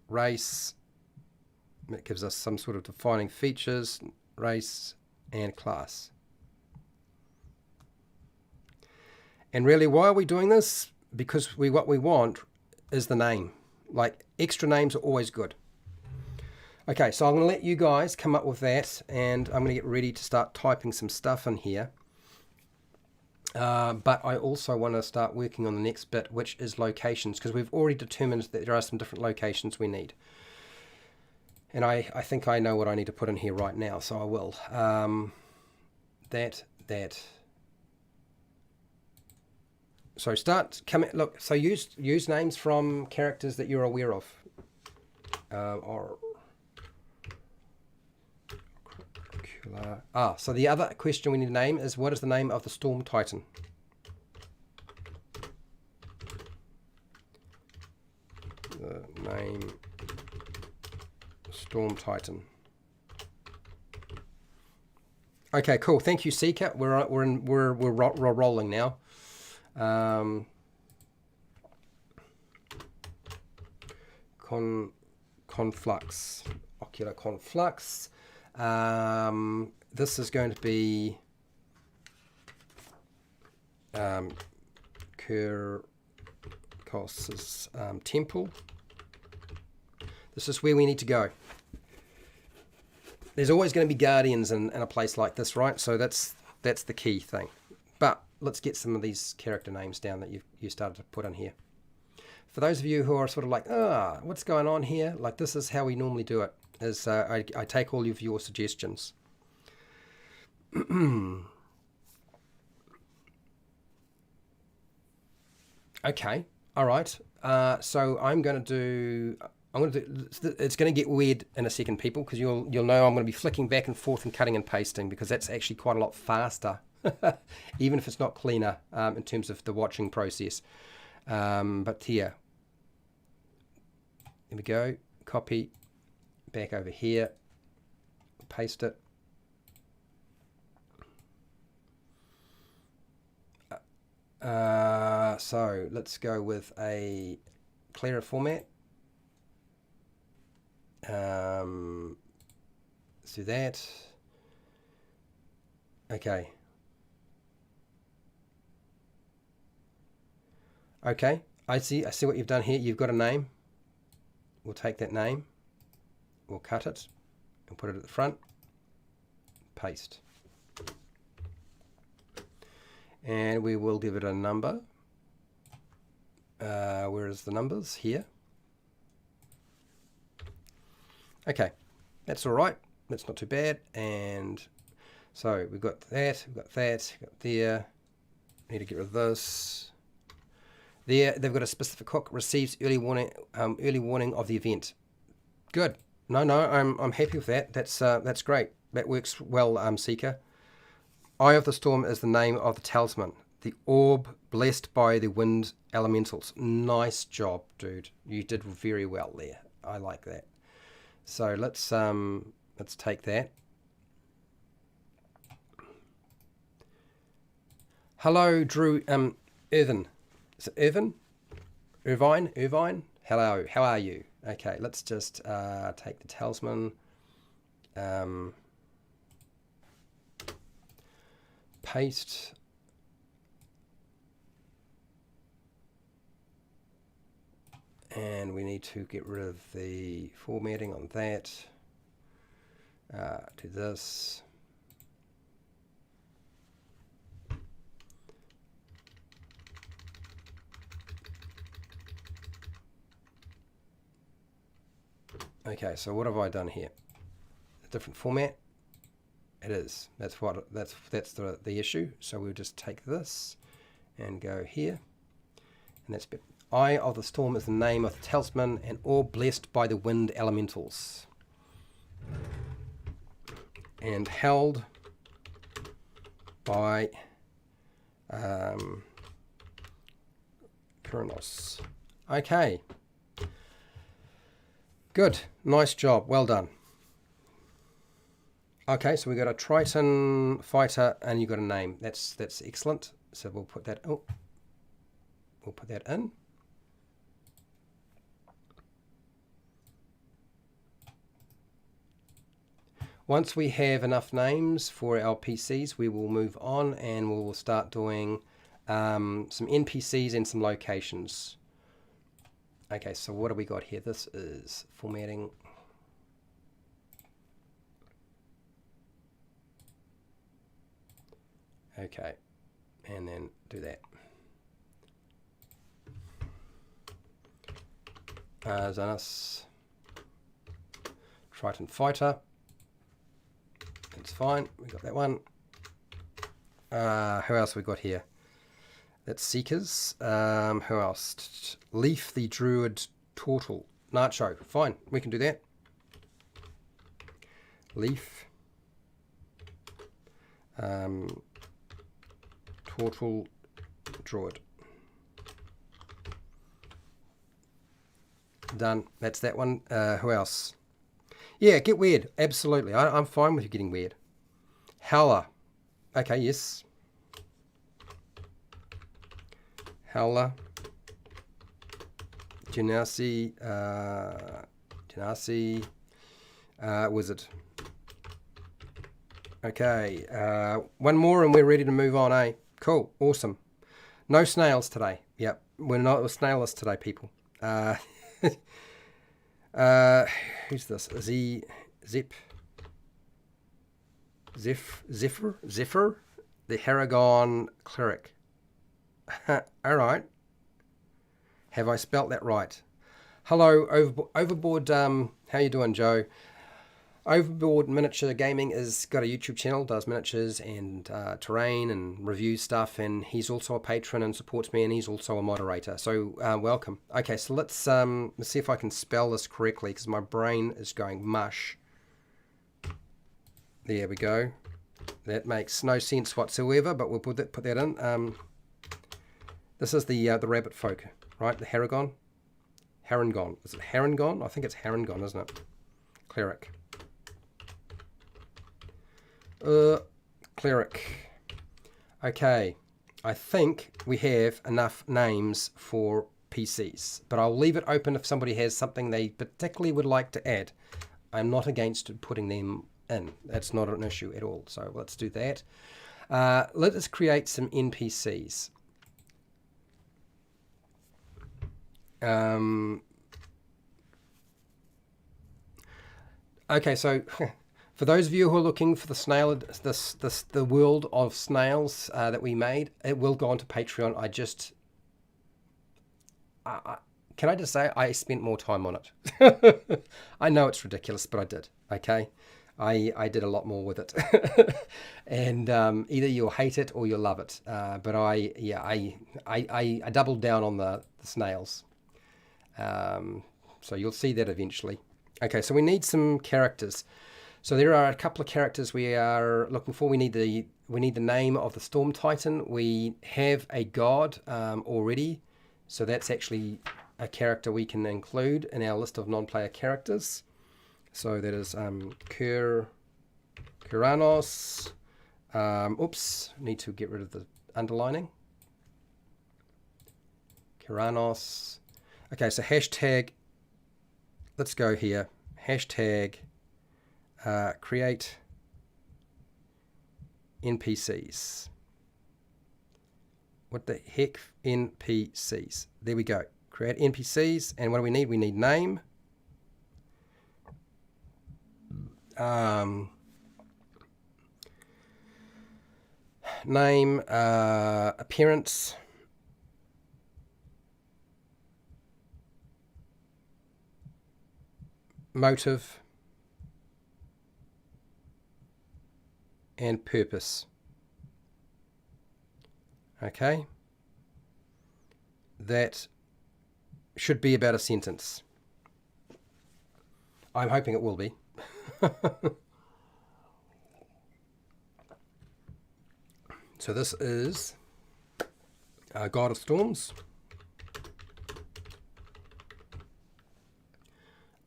race, it gives us some sort of defining features, race and class. And really, why are we doing this? Because what we want is the name. Like, extra names are always good. Okay, so I'm going to let you guys come up with that, and I'm going to get ready to start typing some stuff in here. But I also want to start working on the next bit, which is locations, because we've already determined that there are some different locations we need. And I think I know what I need to put in here right now, so I will. So look, so use names from characters that you're aware of. So the other question we need to name is, what is the name of the Storm Titan? The name Storm Titan. Okay, cool. Thank you, Seeker. We're rolling now. Conflux, ocular conflux. This is going to be Kyrkos' temple. This is where we need to go. There's always going to be guardians in a place like this, right? So that's the key thing. But let's get some of these character names down that you started to put in here. For those of you who are sort of like, what's going on here? Like, this is how we normally do it. Is I take all of your suggestions. Okay, all right. So I'm going to do. It's going to get weird in a second, people, because you'll know I'm going to be flicking back and forth and cutting and pasting, because that's actually quite a lot faster, even if it's not cleaner in terms of the watching process. But here we go. Copy. Back over here, paste it. So let's go with a clearer format. Let's do that. Okay. Okay, I see what you've done here. You've got a name. We'll take that name. We'll cut it and put it at the front. Paste. And we will give it a number. Where is the numbers? Here. Okay, that's all right. That's not too bad. And so we've got that, we've got there. Need to get rid of this. There, they've got a specific hook. Receives early warning of the event. Good. No, I'm happy with that. That's great. That works well, Seeker. Eye of the Storm is the name of the talisman. The orb blessed by the wind elementals. Nice job, dude. You did very well there. I like that. So let's take that. Hello, Drew. Irvin. Is it Irvin? Irvine? Hello. How are you? Okay, let's just take the talisman. Paste. And we need to get rid of the formatting on that. Do this. Okay, so what have I done here? A different format? It is. That's the issue. So we'll just take this and go here. And that's better. Eye of the Storm is the name of the talisman and all blessed by the wind elementals. And held by Kronos. Okay. Good. Nice job. Well done. Okay, so we got a Triton fighter and you got a name. That's excellent. So we'll put that in. Once we have enough names for our PCs, we will move on and we'll start doing some NPCs and some locations. Okay, so what do we got here? This is formatting. Okay, and then do that. Xanos, Triton fighter. That's fine. We got that one. Who else we got here? That's Seekers. Who else? Leaf the Druid Turtle. Nacho. Fine. We can do that. Leaf. Turtle Druid. Done. That's that one. Who else? Yeah, get weird. Absolutely. I'm fine with you getting weird. Howler. Okay, yes. Howler. Genasi. Wizard. Okay. One more and we're ready to move on, eh? Cool. Awesome. No snails today. Yep. We're not snailless today, people. Who's this? Zephyr, the Haragon cleric. All right. Have I spelt that right? Hello, Overboard. How you doing, Joe? Overboard Miniature Gaming has got a YouTube channel, does miniatures and terrain and review stuff, and he's also a patron and supports me, and he's also a moderator. So welcome. Okay, so let's see if I can spell this correctly because my brain is going mush. There we go. That makes no sense whatsoever, but we'll put that in. This is the rabbit folk, right? The Haragon. Harangon. Is it Harangon? I think it's Harangon, isn't it? Cleric. Cleric. Okay, I think we have enough names for PCs, but I'll leave it open if somebody has something they particularly would like to add. I'm not against putting them in. That's not an issue at all. So let's do that. Let us create some NPCs. Okay, so for those of you who are looking for the snail, the world of snails that we made, it will go onto Patreon. Can I just say I spent more time on it? I know it's ridiculous, but I did. Okay, I did a lot more with it, and either you'll hate it or you'll love it. But I doubled down on the snails. So you'll see that eventually. Okay, so we need some characters. So there are a couple of characters we are looking for. We need the name of the Storm Titan. We have a god already, so that's actually a character we can include in our list of non-player characters. So that is Kuranos. Oops, need to get rid of the underlining. Kuranos. Okay, so hashtag, let's go here. Hashtag create NPCs. What the heck? NPCs. There we go. Create NPCs. And what do we need? We need name. Name, appearance, motive, and purpose. Okay, that should be about a sentence. I'm hoping it will be. So this is God of Storms.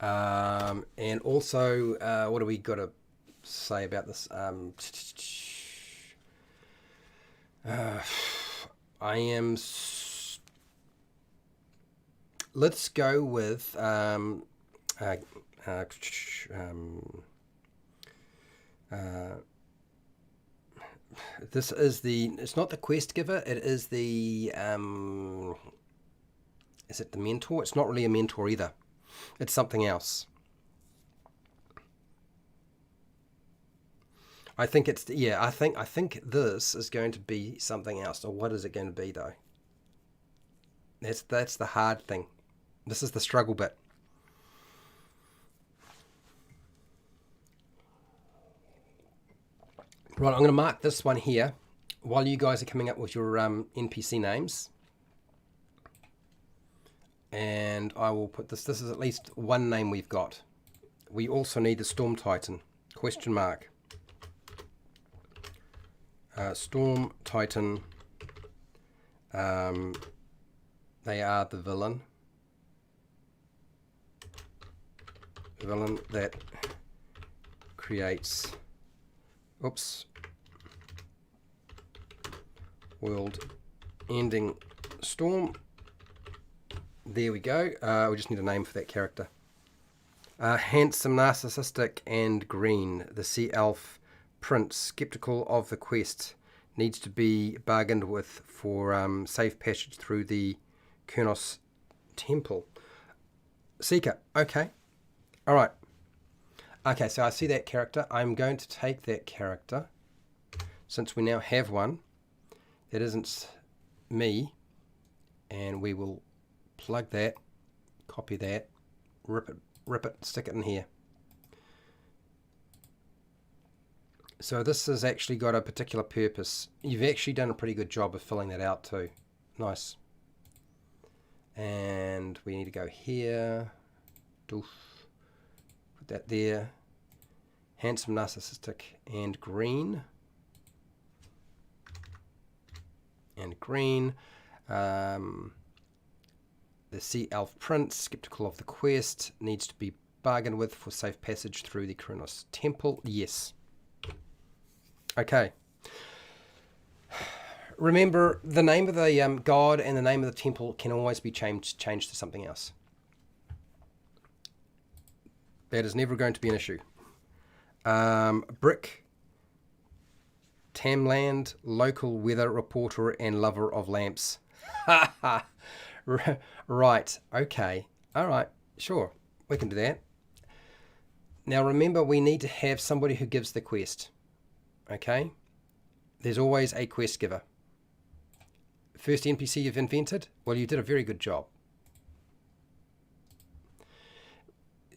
And also, what do we got to say about this? I am. Let's go with this is the. It's not the quest giver. It is the. Is it the mentor? It's not really a mentor either. It's something else. I think it's I think this is going to be something else. Or what is it going to be though? That's the hard thing. This is the struggle bit. Right, I'm going to mark this one here while you guys are coming up with your NPC names. And I will put this. This is at least one name we've got. We also need the Storm Titan. Question mark. Storm Titan. They are the villain. Villain that creates. Oops. World-ending storm. There we go. We just need a name for that character. Handsome, narcissistic, and green. The sea elf prince, skeptical of the quest, needs to be bargained with for safe passage through the Kurnos temple. Seeker. Okay. All right. Okay, so I see that character. I'm going to take that character, since we now have one that isn't me, and we will plug that, copy that, rip it, stick it in here. So this has actually got a particular purpose. You've actually done a pretty good job of filling that out too. Nice. And we need to go here. Doof. Put that there. Handsome, narcissistic, and green. And green. The sea elf prince, skeptical of the quest, needs to be bargained with for safe passage through the Kurnos temple. Yes. Okay. Remember, the name of the god and the name of the temple can always be changed to something else. That is never going to be an issue. Brick, Tamland, local weather reporter and lover of lamps. Right, okay. All right, sure. We can do that. Now remember, we need to have somebody who gives the quest. Okay? There's always a quest giver. First NPC you've invented? Well, you did a very good job.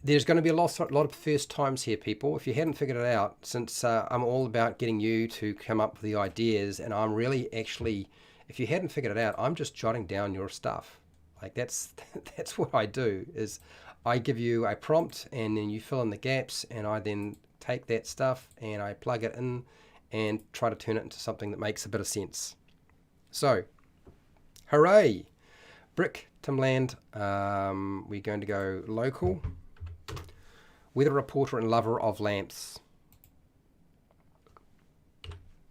There's going to be a lot of first times here, people. If you hadn't figured it out, since I'm all about getting you to come up with the ideas, and I'm really actually, if you hadn't figured it out, I'm just jotting down your stuff. Like that's what I do, is I give you a prompt and then you fill in the gaps, and I then take that stuff and I plug it in and try to turn it into something that makes a bit of sense. So, hooray! Brick Timland, we're going to go local. Weather reporter and lover of lamps.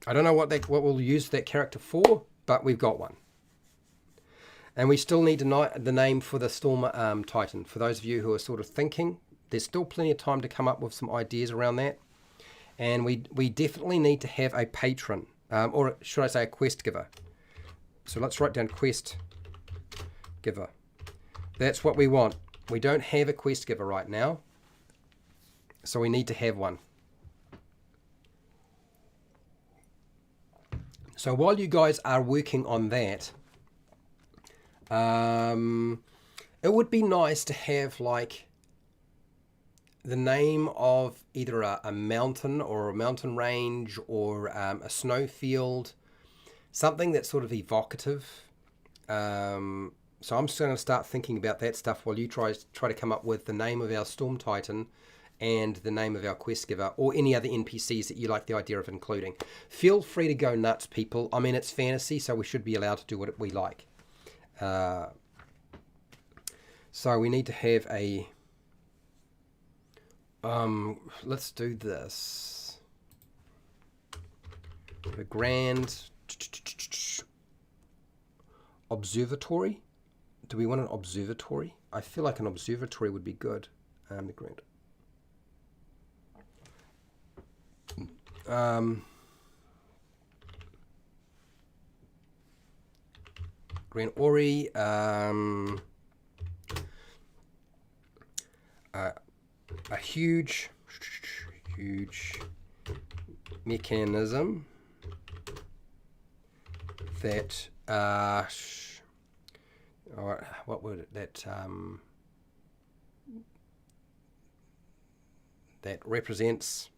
I don't know what we'll use that character for, but we've got one. And we still need the name for the Storm Titan. For those of you who are sort of thinking, there's still plenty of time to come up with some ideas around that. And we definitely need to have a patron, or should I say a quest giver. So let's write down quest giver. That's what we want. We don't have a quest giver right now, so we need to have one. So while you guys are working on that, it would be nice to have like the name of either a mountain or a mountain range or a snowfield, something that's sort of evocative. So I'm just going to start thinking about that stuff while you try to come up with the name of our Storm Titan and the name of our quest giver, or any other NPCs that you like the idea of including. Feel free to go nuts, people. I mean, it's fantasy, so we should be allowed to do what we like. So we need to have a... let's do this. A grand observatory. Do we want an observatory? I feel like an observatory would be good. The grand. Grand Ori. A huge mechanism that what would it, that represents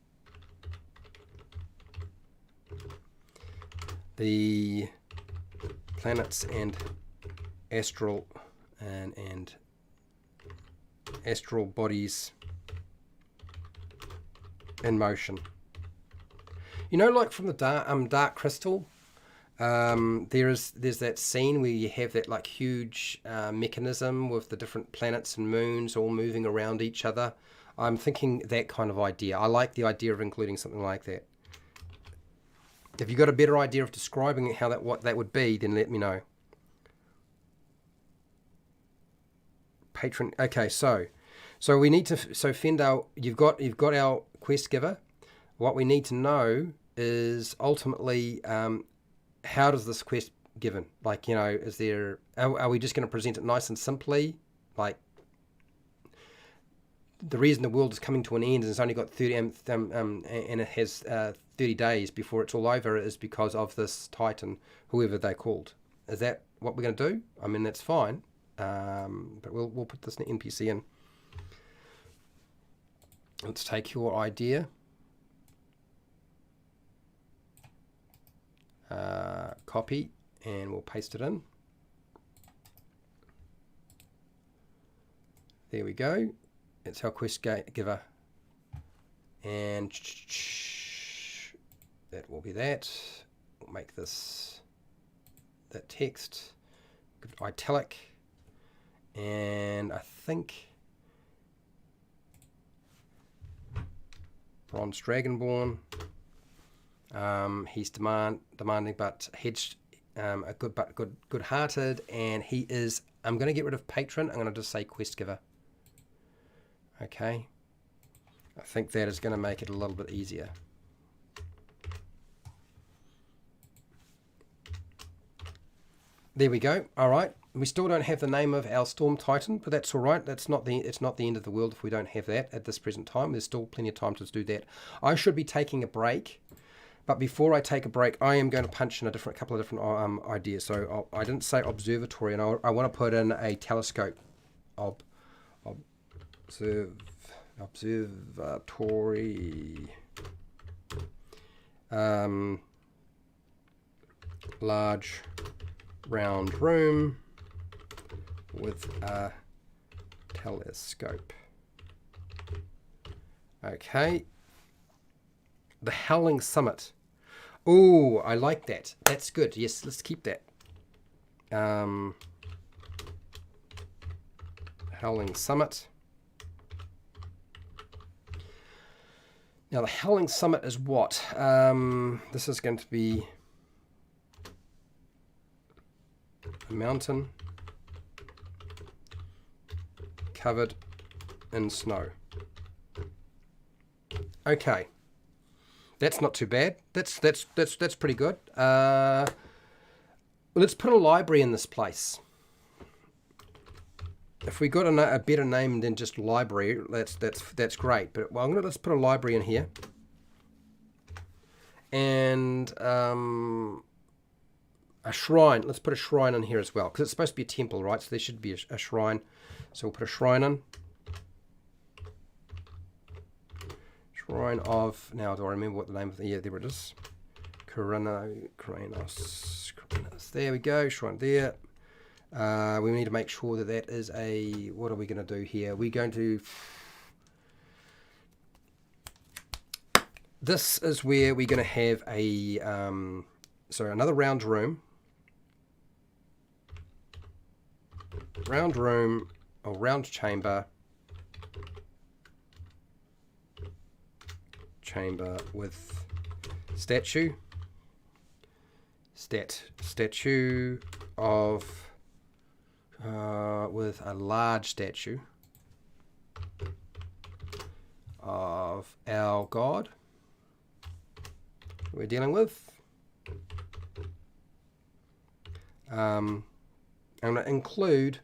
the planets and astral and astral bodies in motion. You know, like from the Dark Crystal, there's that scene where you have that like huge mechanism with the different planets and moons all moving around each other. I'm thinking that kind of idea. I like the idea of including something like that. If you've got a better idea of describing how what that would be, then let me know. Patron. Okay, so we need to. So Fendel, you've got our quest giver. What we need to know is ultimately how does this quest given? Like, you know, is there? Are we just going to present it nice and simply? Like, the reason the world is coming to an end and it's only got 30 and it has 30 days before it's all over is because of this Titan, whoever they're called. Is that what we're going to do? I mean, that's fine, but we'll put this NPC in. Let's take your idea. Copy, and we'll paste it in. There we go. It's our quest giver. And that will be that. We'll make this that text. Give it italic. And I think Bronze Dragonborn. He's demanding, but hedged, good-hearted, and he is. I'm going to get rid of patron. I'm going to just say quest giver. Okay. I think that is going to make it a little bit easier. There we go. All right. We still don't have the name of our Storm Titan, but that's all right. It's not the end of the world if we don't have that at this present time. There's still plenty of time to do that. I should be taking a break, but before I take a break, I am going to punch in a couple of different ideas. So I didn't say observatory, and I want to put in a telescope. Observatory. Large round room with a telescope. Okay. The Howling Summit. Oh, I like that. That's good. Yes, let's keep that. Howling Summit. Now, the Howling Summit is what? This is going to be a mountain covered in snow. Okay, that's not too bad. That's pretty good. Let's put a library in this place. If we got a better name than just library, that's great. But well, let's put a library in here, and a shrine. Let's put a shrine in here as well, because it's supposed to be a temple, right? So there should be a shrine. So we'll put a shrine in. Shrine of, now do I remember what the name of the, yeah, there it is. Kuranos. There we go, shrine there. We need to make sure that that is a, what are we going to do here? We're going to, this is where we're going to have a, so another round room. Round room, or round chamber. Chamber with statue. Statue of, with a large statue of our god we're dealing with. I'm going to include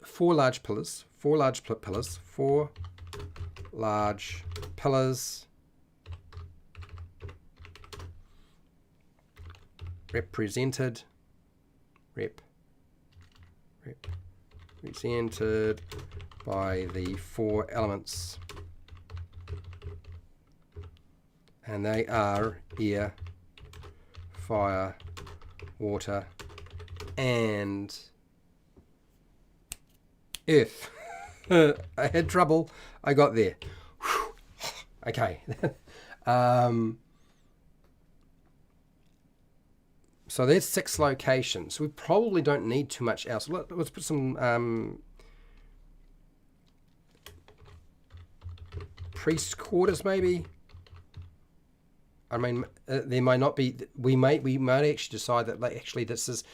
four large pillars represented by the four elements, and they are air, fire, water, and earth. I had trouble. I got there. Whew. Okay. So there's 6 locations. We probably don't need too much else. Let's put some priest quarters, maybe. I mean, there might not be. We might actually decide that, like, actually this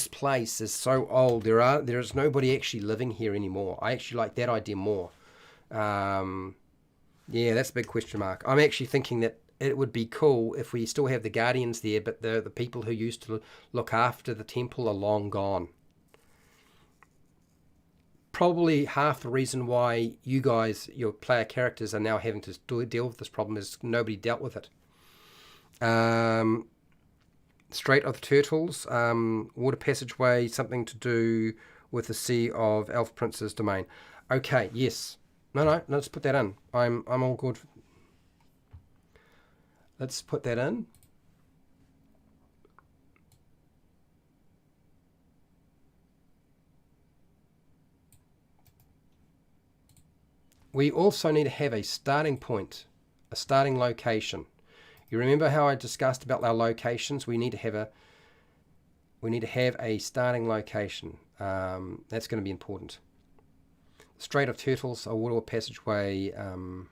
place is so old. There is nobody actually living here anymore. I actually like that idea more. Yeah, that's a big question mark. I'm actually thinking that it would be cool if we still have the guardians there, but the people who used to look after the temple are long gone. Probably half the reason why you guys, your player characters, are now having to deal with this problem is nobody dealt with it. Strait of the Turtles, water passageway, something to do with the Sea of Elf Prince's domain. Okay, yes. No, let's put that in. I'm all good. Let's put that in. We also need to have a starting point, a starting location. You remember how I discussed about our locations? We need to have a starting location. That's going to be important. Strait of Turtles, a water passageway. Okay,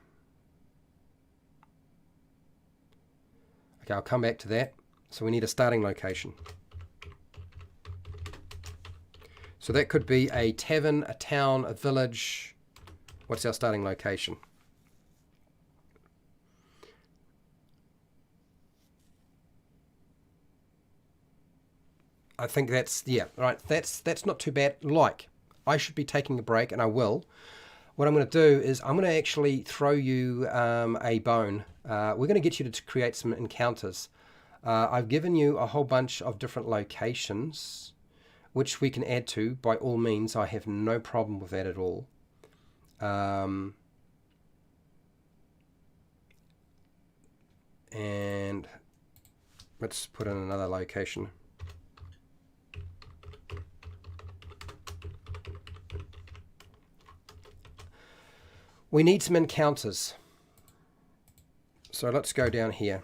I'll come back to that. So we need a starting location. So that could be a tavern, a town, a village. What's our starting location? I think that's, yeah, right. That's not too bad. Like, I should be taking a break, and I will. What I'm going to do is I'm going to actually throw you a bone. We're going to get you to create some encounters. I've given you a whole bunch of different locations, which we can add to by all means. I have no problem with that at all. And let's put in another location. We need some encounters. So let's go down here.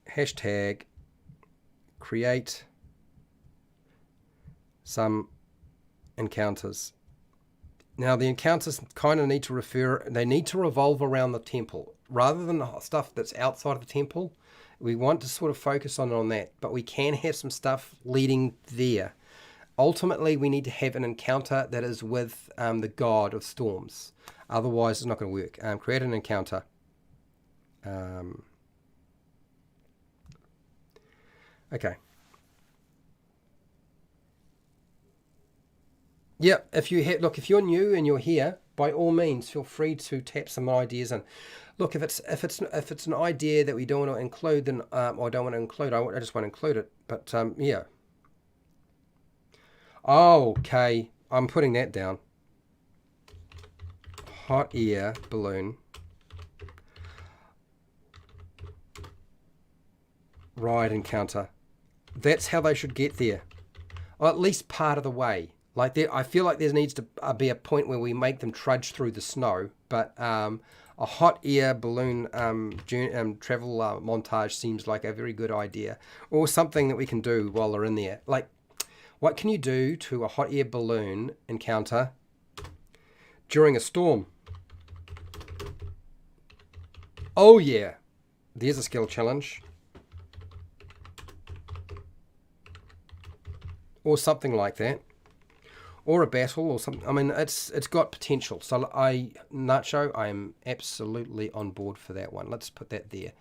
Hashtag create some encounters. Now the encounters kind of need to they need to revolve around the temple. Rather than the stuff that's outside of the temple, we want to sort of focus on that, but we can have some stuff leading there. Ultimately, we need to have an encounter that is with the god of storms. Otherwise, it's not going to work. Create an encounter. Okay. Yeah, if you're new and you're here, by all means, feel free to tap some ideas in. Look, if it's an idea that we don't want to include, then or don't want to include, I just want to include it. But yeah. Oh, okay, I'm putting that down. Hot air balloon. Ride encounter. That's how they should get there, or at least part of the way. Like I feel like there needs to be a point where we make them trudge through the snow. But a hot air balloon travel montage seems like a very good idea, or something that we can do while they're in there. Like, what can you do to a hot air balloon encounter during a storm? Oh yeah, there's a skill challenge. Or something like that. Or a battle or something. I mean, it's got potential. So Nacho, I am absolutely on board for that one. Let's put that there.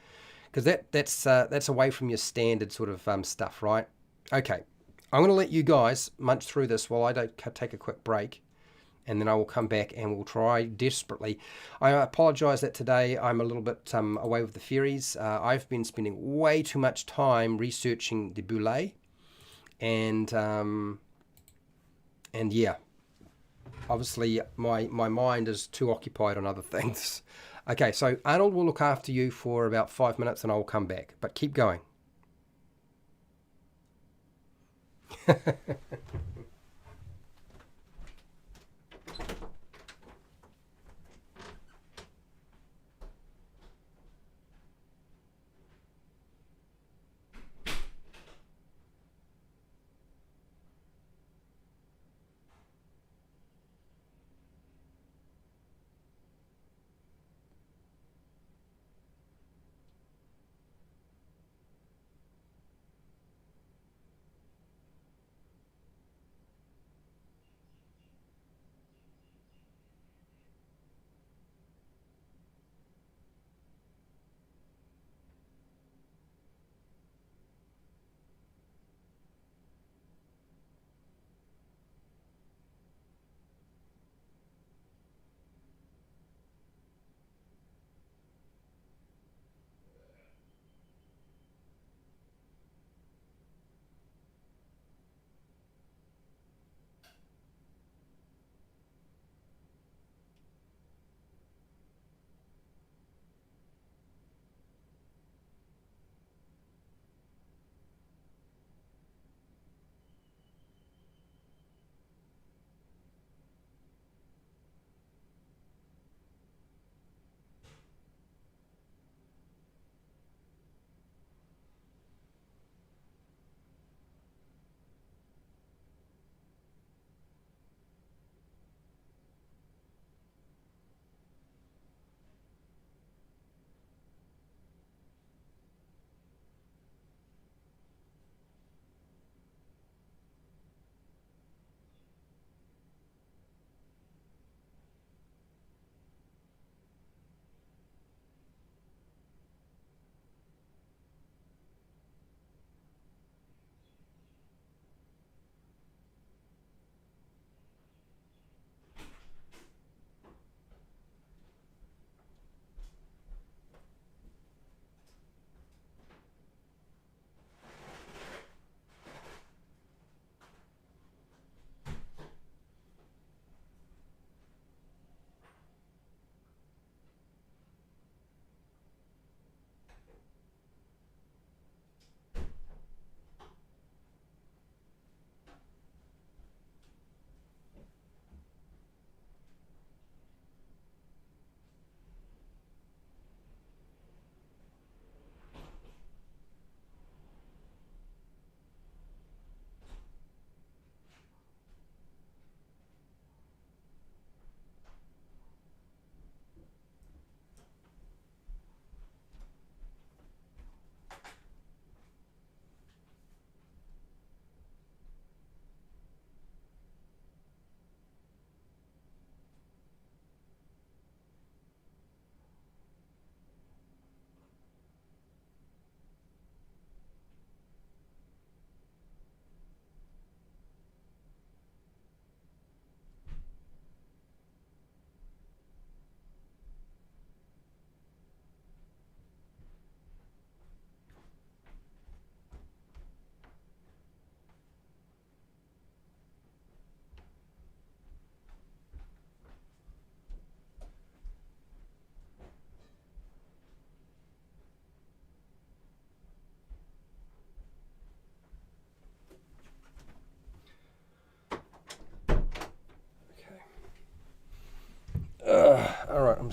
Because that's away from your standard sort of stuff, right? Okay. I'm going to let you guys munch through this while I take a quick break. And then I will come back and we'll try desperately. I apologise that today I'm a little bit away with the fairies. I've been spending way too much time researching the Boule. And yeah, obviously my mind is too occupied on other things. Okay, so Arnold will look after you for about 5 minutes and I will come back. But keep going.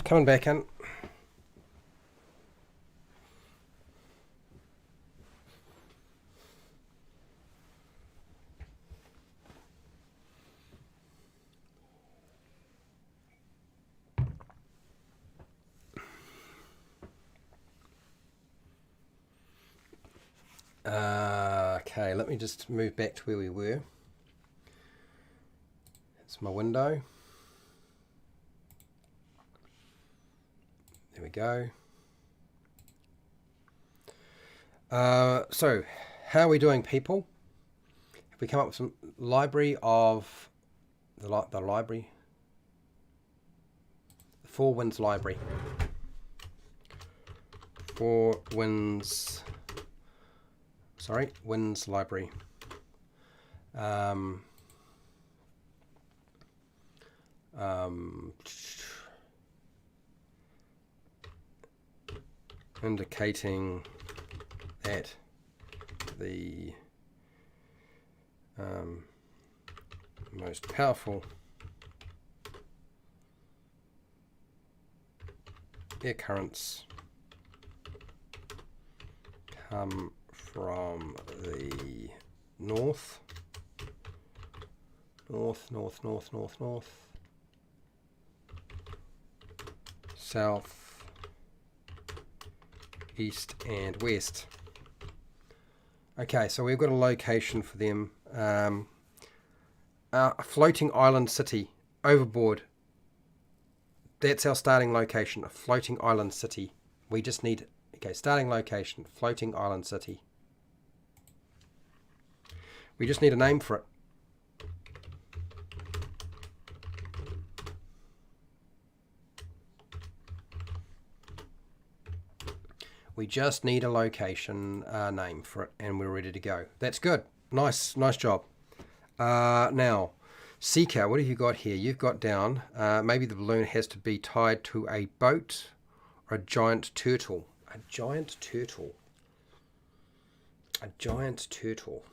coming back in. Okay, let me just move back to where we were. It's my window. There we go. So, how are we doing, people? Have we come up with some library of the library? The Four Winds Library. Winds Library. Indicating that the most powerful air currents come from the north, south, east and west. Okay, so we've got a location for them. A floating island city, overboard. That's our starting location, a floating island city. We just need, okay, starting location, floating island city. We just need a name for it. We just need a location name for it, and we're ready to go. That's good. Nice job. Now, Seeker, what have you got here? You've got down, maybe the balloon has to be tied to a boat or a giant turtle. A giant turtle. A giant turtle.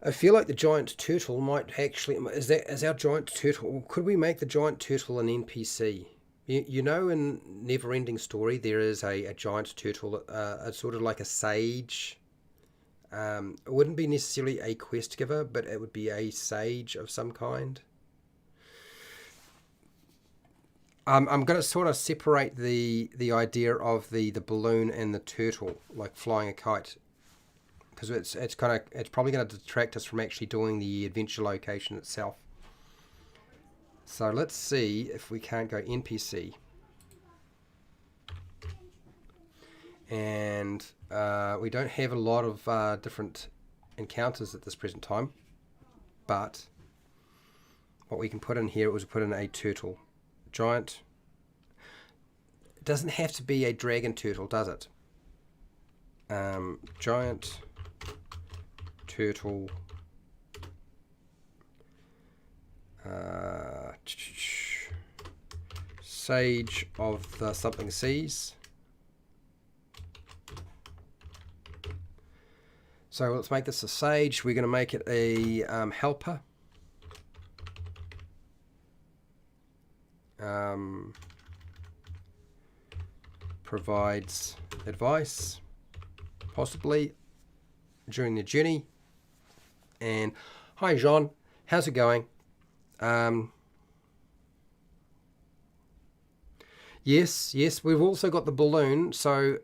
I feel like the giant turtle might actually, is our giant turtle, could we make the giant turtle an NPC? You know, in Never-Ending Story, there is a giant turtle, it's sort of like a sage. It wouldn't be necessarily a quest giver, but it would be a sage of some kind. I'm going to sort of separate the idea of the balloon and the turtle, like flying a kite, because it's probably going to detract us from actually doing the adventure location itself. So let's see if we can't go NPC. And we don't have a lot of different encounters at this present time. But what we can put in here was put in a turtle. Giant. It doesn't have to be a dragon turtle, does it? Giant turtle. Sage of the something seas. So let's make this a sage. We're going to make it a helper. Provides advice, possibly during the journey. And hi, Jean. How's it going? Yes, we've also got the balloon, so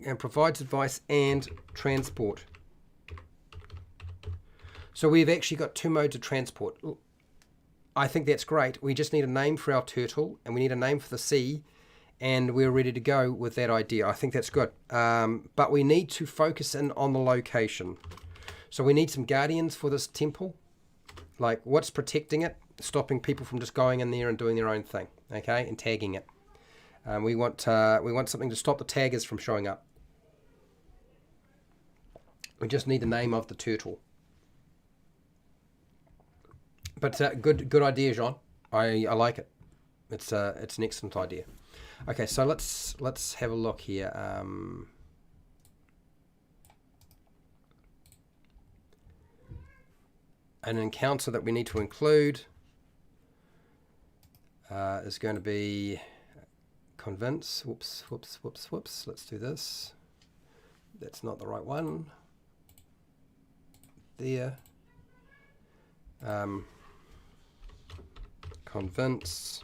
and provides advice and transport. So we've actually got two modes of transport. I think that's great. We just need a name for our turtle, and we need a name for the sea, and we're ready to go with that idea. I think that's good. But we need to focus in on the location. So we need some guardians for this temple. Like, what's protecting it? Stopping people from just going in there and doing their own thing, okay, and tagging it. We want something to stop the taggers from showing up. We just need the name of the turtle. But good idea, Jean. I like it. It's an excellent idea. Okay, so let's have a look here. an encounter that we need to include is going to be convince. Whoops. Let's do this. That's not the right one. There. Convince.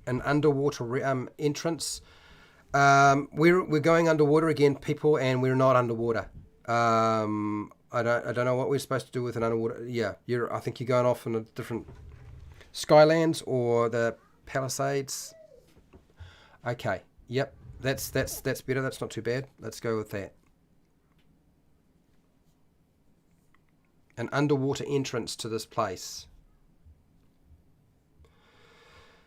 An underwater entrance. We're going underwater again, people, and we're not underwater. I don't know what we're supposed to do with an underwater. Yeah, I think you're going off in a different Skylands or the Palisades. Okay. Yep. That's better. That's not too bad. Let's go with that. An underwater entrance to this place.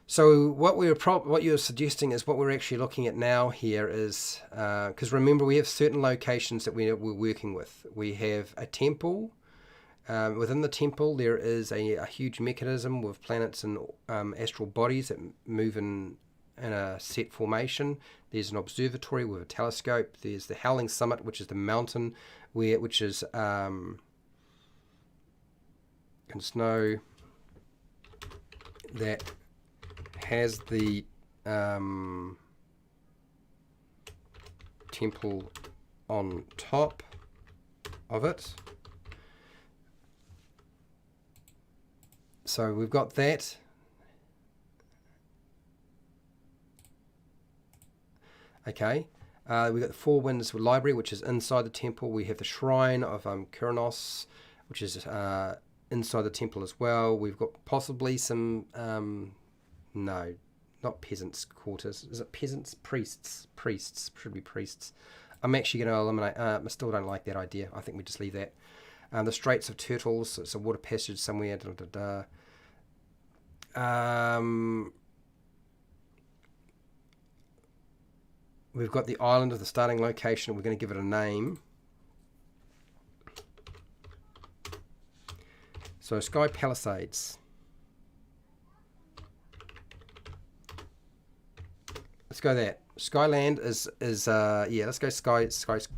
So what you're suggesting is what we're actually looking at now here is, because remember we have certain locations that we're working with. We have a temple. Within the temple there is a huge mechanism with planets and astral bodies that move in a set formation. There's an observatory with a telescope. There's the Howling Summit, which is the mountain which is in snow that has the temple on top of it. So we've got that. Okay. We've got the Four Winds Library, which is inside the temple. We have the Shrine of Kuranos, which is inside the temple as well. We've got possibly some... no, not peasants' quarters. Is it peasants? Priests. Priests. Should be priests. I'm actually going to eliminate... I still don't like that idea. I think we just leave that. The Straits of Turtles. So it's a water passage somewhere. We've got the island of the starting location. We're going to give it a name. So Sky Palisades. Let's go that. Skyland is yeah, let's go Sky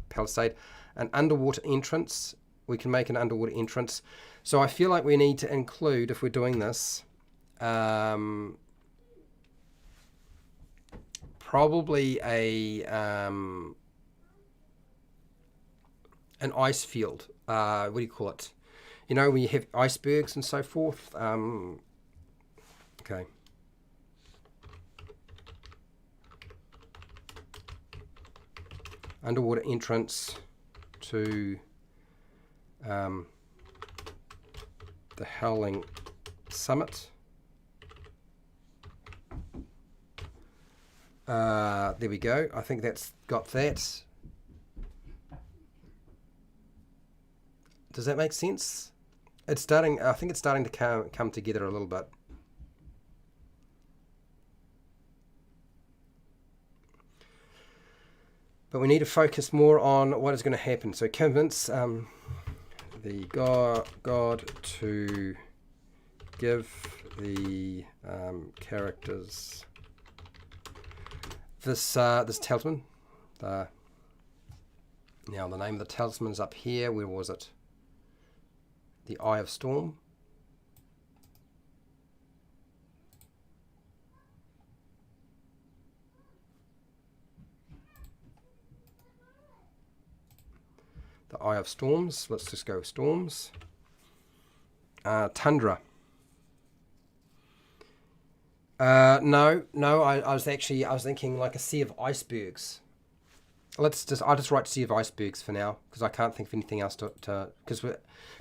Palisade. An underwater entrance. We can make an underwater entrance. So I feel like we need to include, if we're doing this, probably an ice field. What do you call it? You know, when you have icebergs and so forth. Okay. Underwater entrance to the Howling Summit. There we go. I think that's got that. Does that make sense? It's starting. I think it's starting to come together a little bit. But we need to focus more on what is going to happen. So convince the god to give the characters this talisman. Now the name of the talisman is up here. Where was it? The Eye of Storm. The Eye of Storms. Let's just go storms. Tundra. No. I was thinking like a sea of icebergs. I'll just write sea of icebergs for now because I can't think of anything else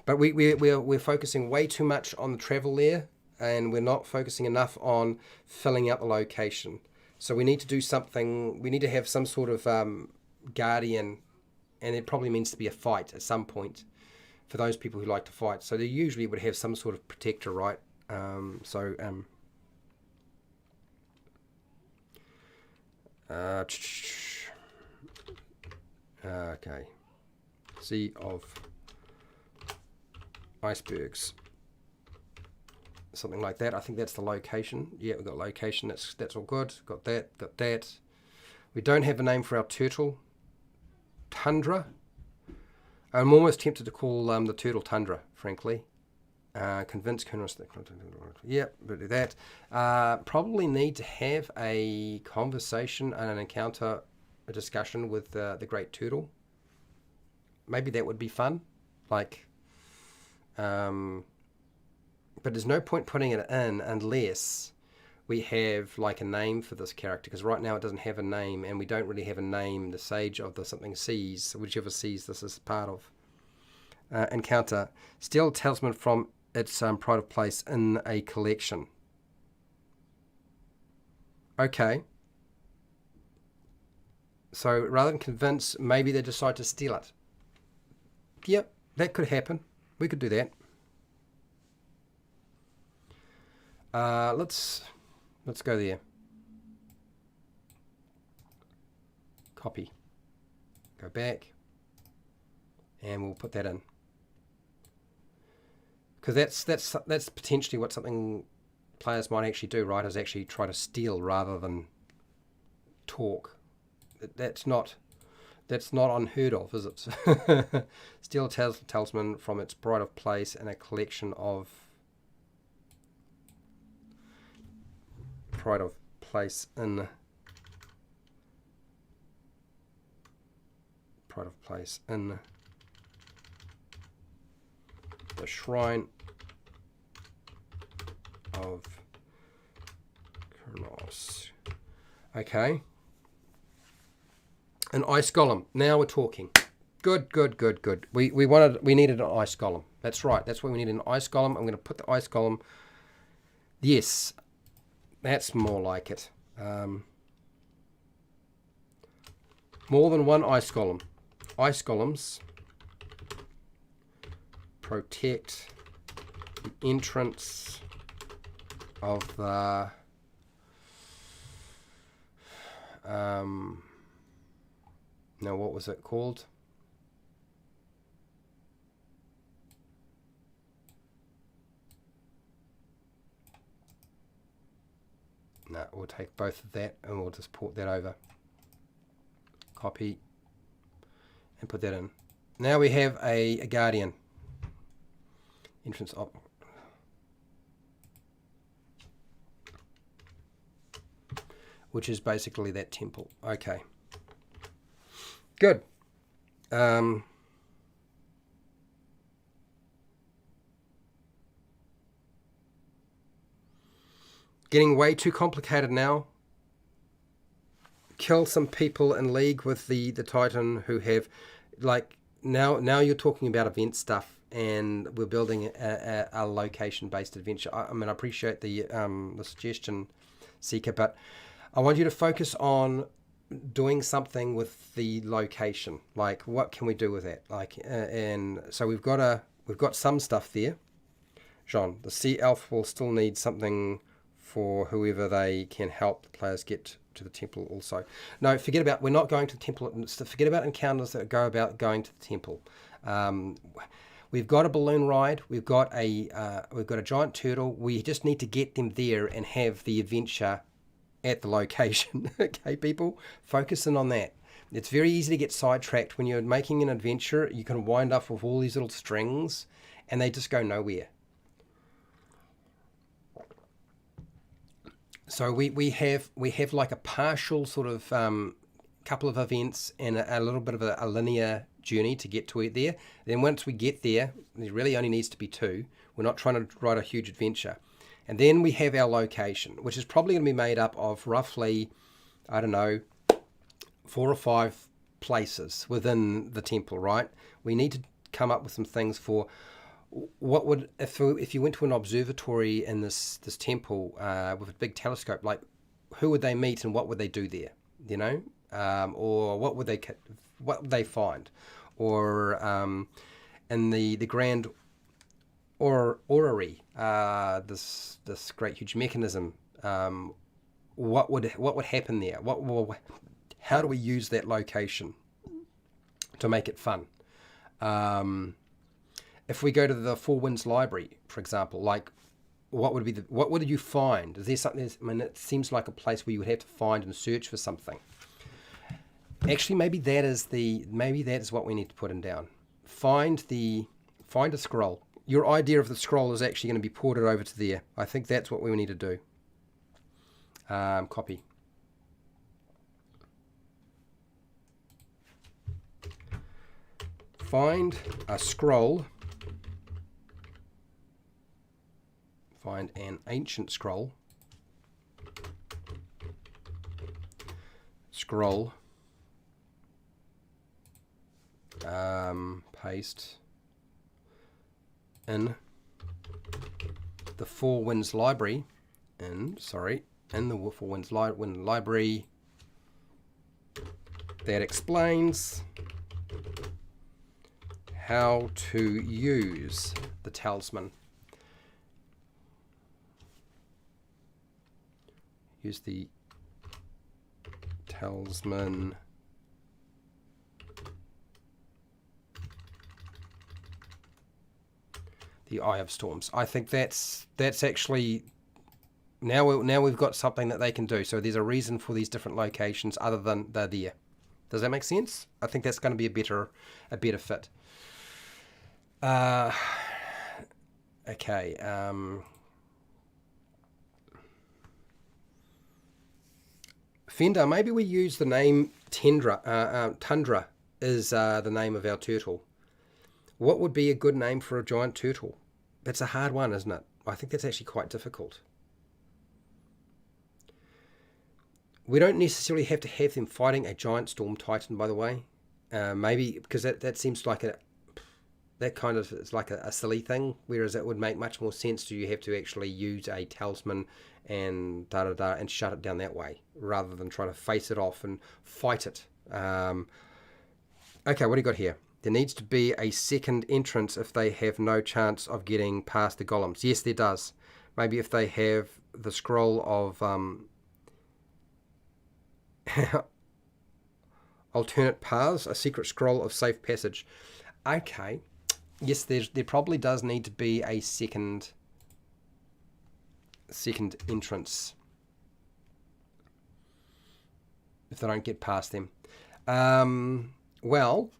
we're focusing way too much on the travel there, and we're not focusing enough on filling out the location. So we need to do something. We need to have some sort of guardian, and it probably means to be a fight at some point for those people who like to fight. So they usually would have some sort of protector, right? Okay. Sea of icebergs. Something like that. I think that's the location. Yeah, we've got location. That's all good. Got that. We don't have a name for our turtle. Tundra. I'm almost tempted to call the turtle tundra, frankly. Convince Kunos that. Yep, we'll do that. Probably need to have a conversation and an encounter, a discussion with the great turtle. Maybe that would be fun. Like, but there's no point putting it in unless we have like a name for this character, because right now it doesn't have a name, and we don't really have a name. The Sage of the something sees, whichever sees this is part of. Encounter. Steal a talisman from its pride of place in a collection. Okay. So rather than convince, maybe they decide to steal it. Yep, that could happen. We could do that. Let's go there. Copy. Go back. And we'll put that in. Because that's potentially what something players might actually do, right? Is actually try to steal rather than talk. That's not unheard of, is it? Steal a talisman from its pride of place in a collection of pride of place in pride of place in the shrine of Kronos. Okay. An ice golem. Now we're talking. Good. We needed an ice golem. That's right. That's what we needed, an ice golem. I'm going to put the ice golem. Yes. That's more like it. More than one ice golem. Ice golems protect the entrance of the now what was it called? No, we'll take both of that and we'll just port that over. Copy and put that in. Now we have a guardian. Entrance of which is basically that temple. Okay. Good. Getting way too complicated now. Kill some people in league with the Titan who have, like, now you're talking about event stuff, and we're building a location-based adventure. I mean, I appreciate the suggestion, Seeker, but I want you to focus on doing something with the location. Like, what can we do with that? Like, and so we've got some stuff there. Jean, the sea elf will still need something for whoever they can help the players get to the temple also. No, forget about, we're not going to the temple. Forget about encounters that go about going to the temple. We've got a balloon ride. We've got a giant turtle. We just need to get them there and have the adventure at the location. Okay, people, focus in on that. It's very easy to get sidetracked when you're making an adventure. You can wind up with all these little strings, and they just go nowhere. So we have like a partial sort of couple of events and a little bit of a linear journey to get to it there. Then once we get there, there really only needs to be two. We're not trying to write a huge adventure. And then we have our location, which is probably going to be made up of roughly, I don't know, 4 or 5 places within the temple, right? We need to come up with some things for what would, if you went to an observatory in this temple with a big telescope, like, who would they meet and what would they do there, you know? Or what would they find? Or in the grand orrery, this great huge mechanism, what would happen there? How do we use that location to make it fun? If we go to the Four Winds Library, for example, like, what would you find? Is there something? I mean, it seems like a place where you would have to find and search for something. Actually, maybe that is what we need to put in down. find a scroll. Your idea of the scroll is actually going to be ported over to there. I think that's what we need to do. Copy. Find a scroll. Find an ancient scroll. Scroll. Paste in the Four Winds library. In the Four Winds library. That explains how to use the talisman. Use the talisman the Eye of Storms. I think that's actually now we've got something that they can do. So there's a reason for these different locations other than they're there. Does that make sense? I think that's going to be a better fit. Okay. Fender, maybe we use the name Tundra is the name of our turtle. What would be a good name for a giant turtle? That's a hard one, isn't it? I think that's actually quite difficult. We don't necessarily have to have them fighting a giant storm titan, by the way. Maybe because that seems like that kind of is like a silly thing, whereas it would make much more sense to you have to actually use a talisman and and shut it down that way, rather than trying to face it off and fight it. Okay, what do you got here? There needs to be a second entrance if they have no chance of getting past the golems. Yes, there does. Maybe if they have the scroll of alternate paths, a secret scroll of safe passage. Okay. Yes, there probably does need to be a second entrance if they don't get past them. Well,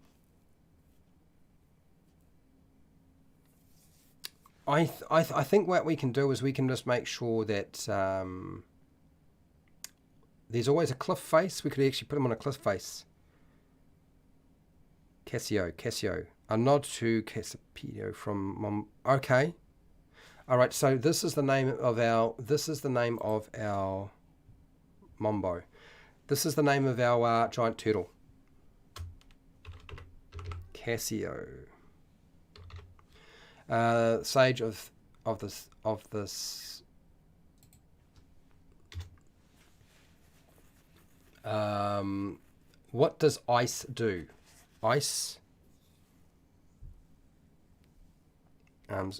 I think what we can do is we can just make sure that there's always a cliff face. We could actually put them on a cliff face. Cassio. A nod to Cassipedo from okay. All right, so this is the name of our Mombo. This is the name of our giant turtle. Cassio. Sage of this what does ice do? Ice.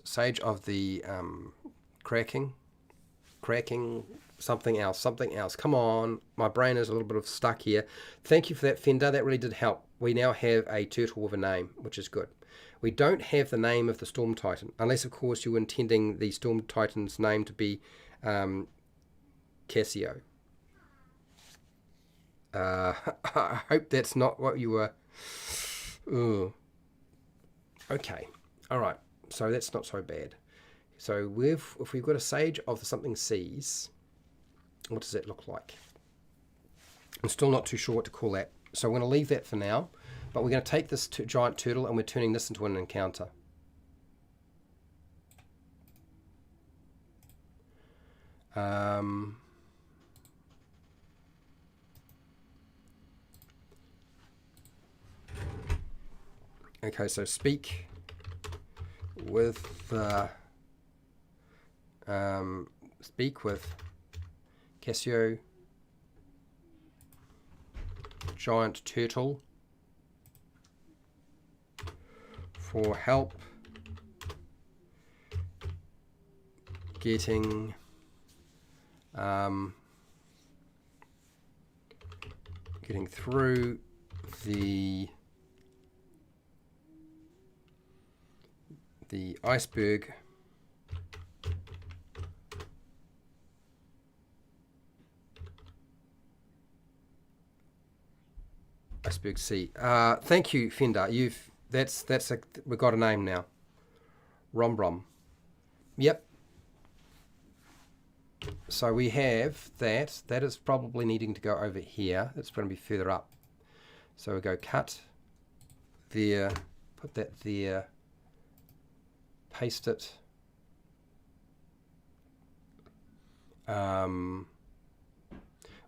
Sage of the cracking, something else. Come on, my brain is a little bit of stuck here. Thank you for that, Fender. That really did help. We now have a turtle with a name, which is good. We don't have the name of the Storm Titan, unless, of course, you're intending the Storm Titan's name to be Cassio. I hope that's not what you were. Ooh. Okay. All right. So that's not so bad. So if we've got a Sage of the something seas, what does that look like? I'm still not too sure what to call that. So we're going to leave that for now. But we're going to take this giant turtle and we're turning this into an encounter. Okay, so speak with Cassio, giant turtle, for help getting through the iceberg sea. Thank you, Fender. we've got a name now. Rombrom. Yep. So we have that. That is probably needing to go over here. It's going to be further up. So we go cut there, put that there, paste it.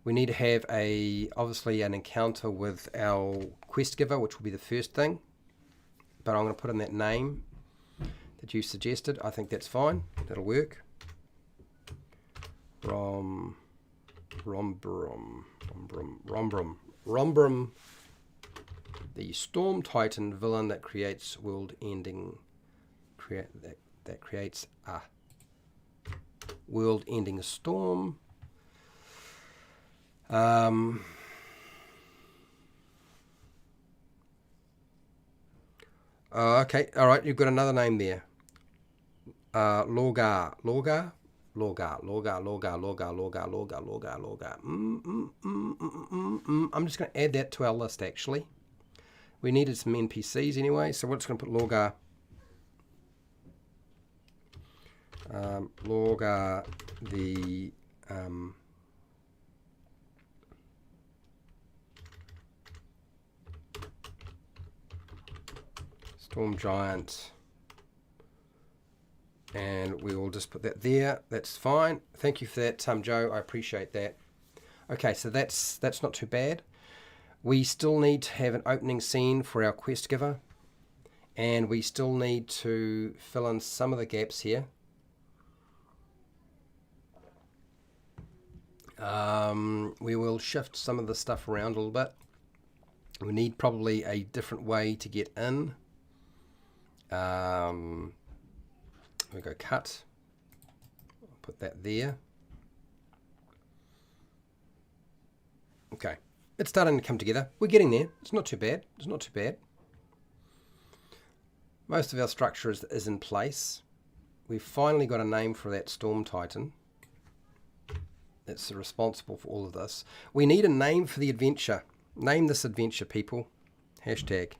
We need to have obviously an encounter with our quest giver, which will be the first thing. But I'm going to put in that name that you suggested. I think that's fine. That'll work. Rombrum, the Storm Titan villain that creates world-ending, that creates a world-ending storm. Okay, all right, you've got another name there. Lorgar. I'm just going to add that to our list, actually. We needed some NPCs anyway, so we're just going to put Lorgar. Lorgar, the Storm Giant. And we will just put that there. That's fine. Thank you for that, Joe. I appreciate that. Okay, so that's not too bad. We still need to have an opening scene for our quest giver. And we still need to fill in some of the gaps here. We will shift some of the stuff around a little bit. We need probably a different way to get in. We go cut. I'll put that there. Okay, it's starting to come together. We're getting there. It's not too bad. It's not too bad. Most of our structure is in place. We've finally got a name for that Storm Titan. That's responsible for all of this. We need a name for the adventure. Name this adventure, people. Hashtag.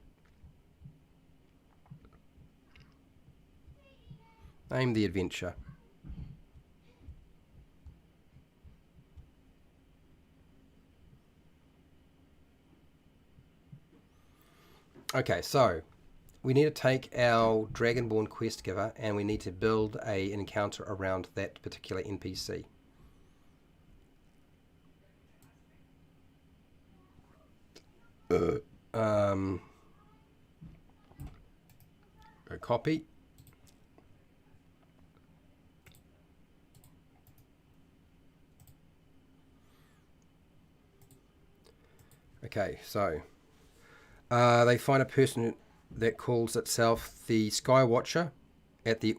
Name the adventure. Okay, so we need to take our Dragonborn quest giver and we need to build an encounter around that particular NPC. Go copy. Okay, so they find a person that calls itself the Sky Watcher at the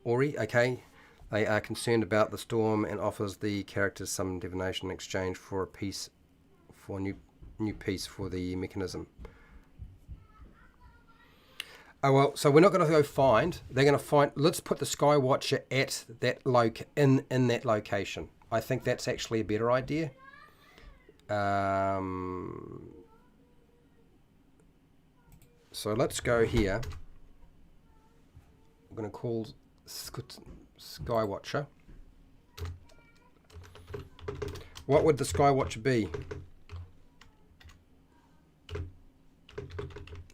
Ori. Okay, they are concerned about the storm and offers the characters some divination in exchange for a piece, for new piece for the mechanism. Oh well, so we're not going to go find. They're going to find. Let's put the Sky Watcher at that in that location. I think that's actually a better idea. So let's go here. I'm going to call Sky Watcher. What would the Sky Watcher be?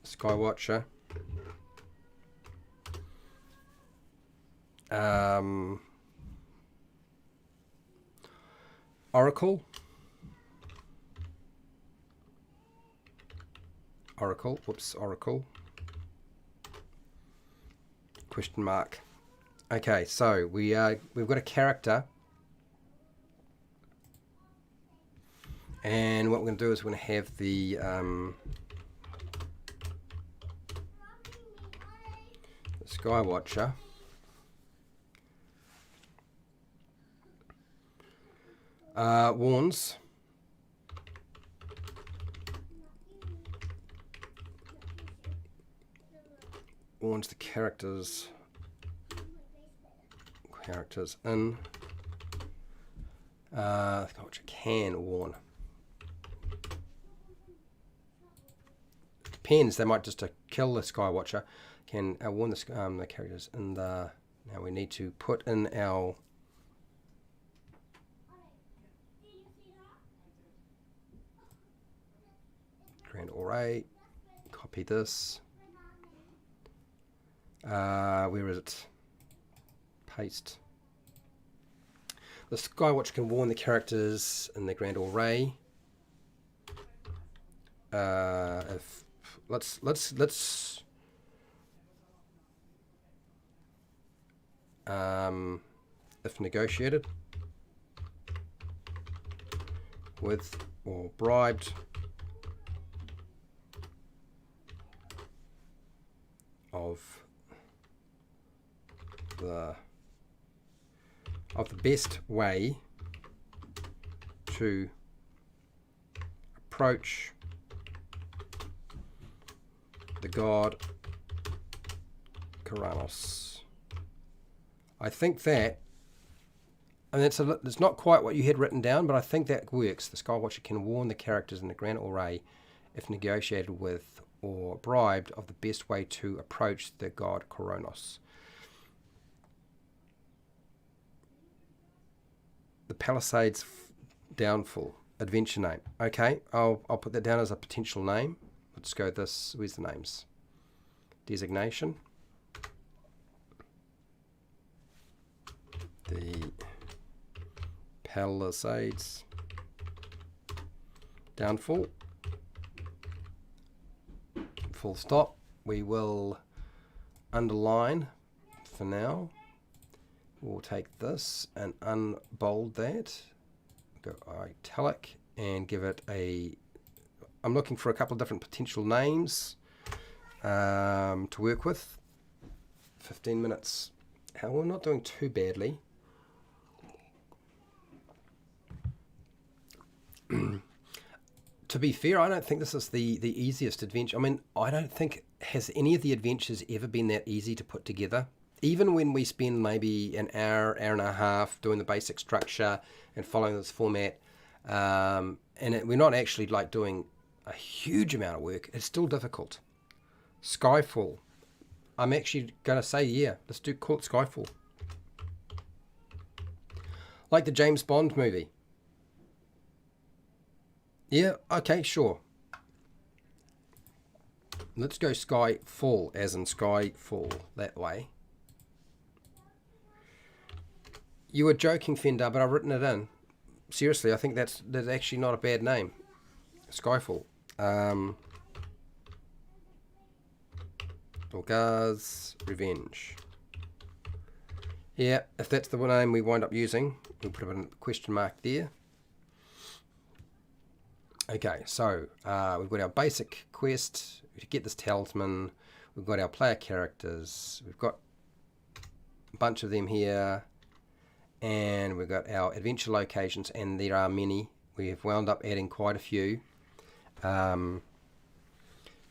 Sky Watcher. Oracle. Whoops, Oracle. Question mark. Okay, so we've got a character. And what we're going to do is we're going to have the Sky Watcher. Warns the characters in which can warn. Depends, they might just kill the Skywatcher can warn the characters in the... Now we need to put in our... Grand Array. Copy this. Where is it? Paste. The Skywatcher can warn the characters in the Grand Array. If let's if negotiated with or bribed of the best way to approach the god Karanos. I think that, and it's not quite what you had written down, but I think that works. The Skywatcher can warn the characters in the Grand Array if negotiated with or bribed of the best way to approach the god Koronos. The Palisades Downfall adventure name. Okay, I'll put that down as a potential name. Let's go this. Where's the names? Designation. The Palisades Downfall. Full stop. We will underline for now. We'll take this and unbold that. Go italic and give it a... I'm looking for a couple of different potential names to work with. 15 minutes. How we're not doing too badly. To be fair, I don't think this is the easiest adventure. I mean, I don't think has any of the adventures ever been that easy to put together. Even when we spend maybe an hour and a half doing the basic structure and following this format, and we're not actually like doing a huge amount of work, it's still difficult. Skyfall. I'm actually going to say, yeah, let's call it Skyfall. Like the James Bond movie. Yeah, okay, sure. Let's go Skyfall, as in Skyfall, that way. You were joking, Fender, but I've written it in. Seriously, I think that's actually not a bad name. Skyfall. Dorgar's Revenge. Yeah, if that's the name we wind up using, we'll put a question mark there. Okay, so we've got our basic quest to get this talisman. We've got our player characters. We've got a bunch of them here. And we've got our adventure locations, and there are many. We have wound up adding quite a few. Do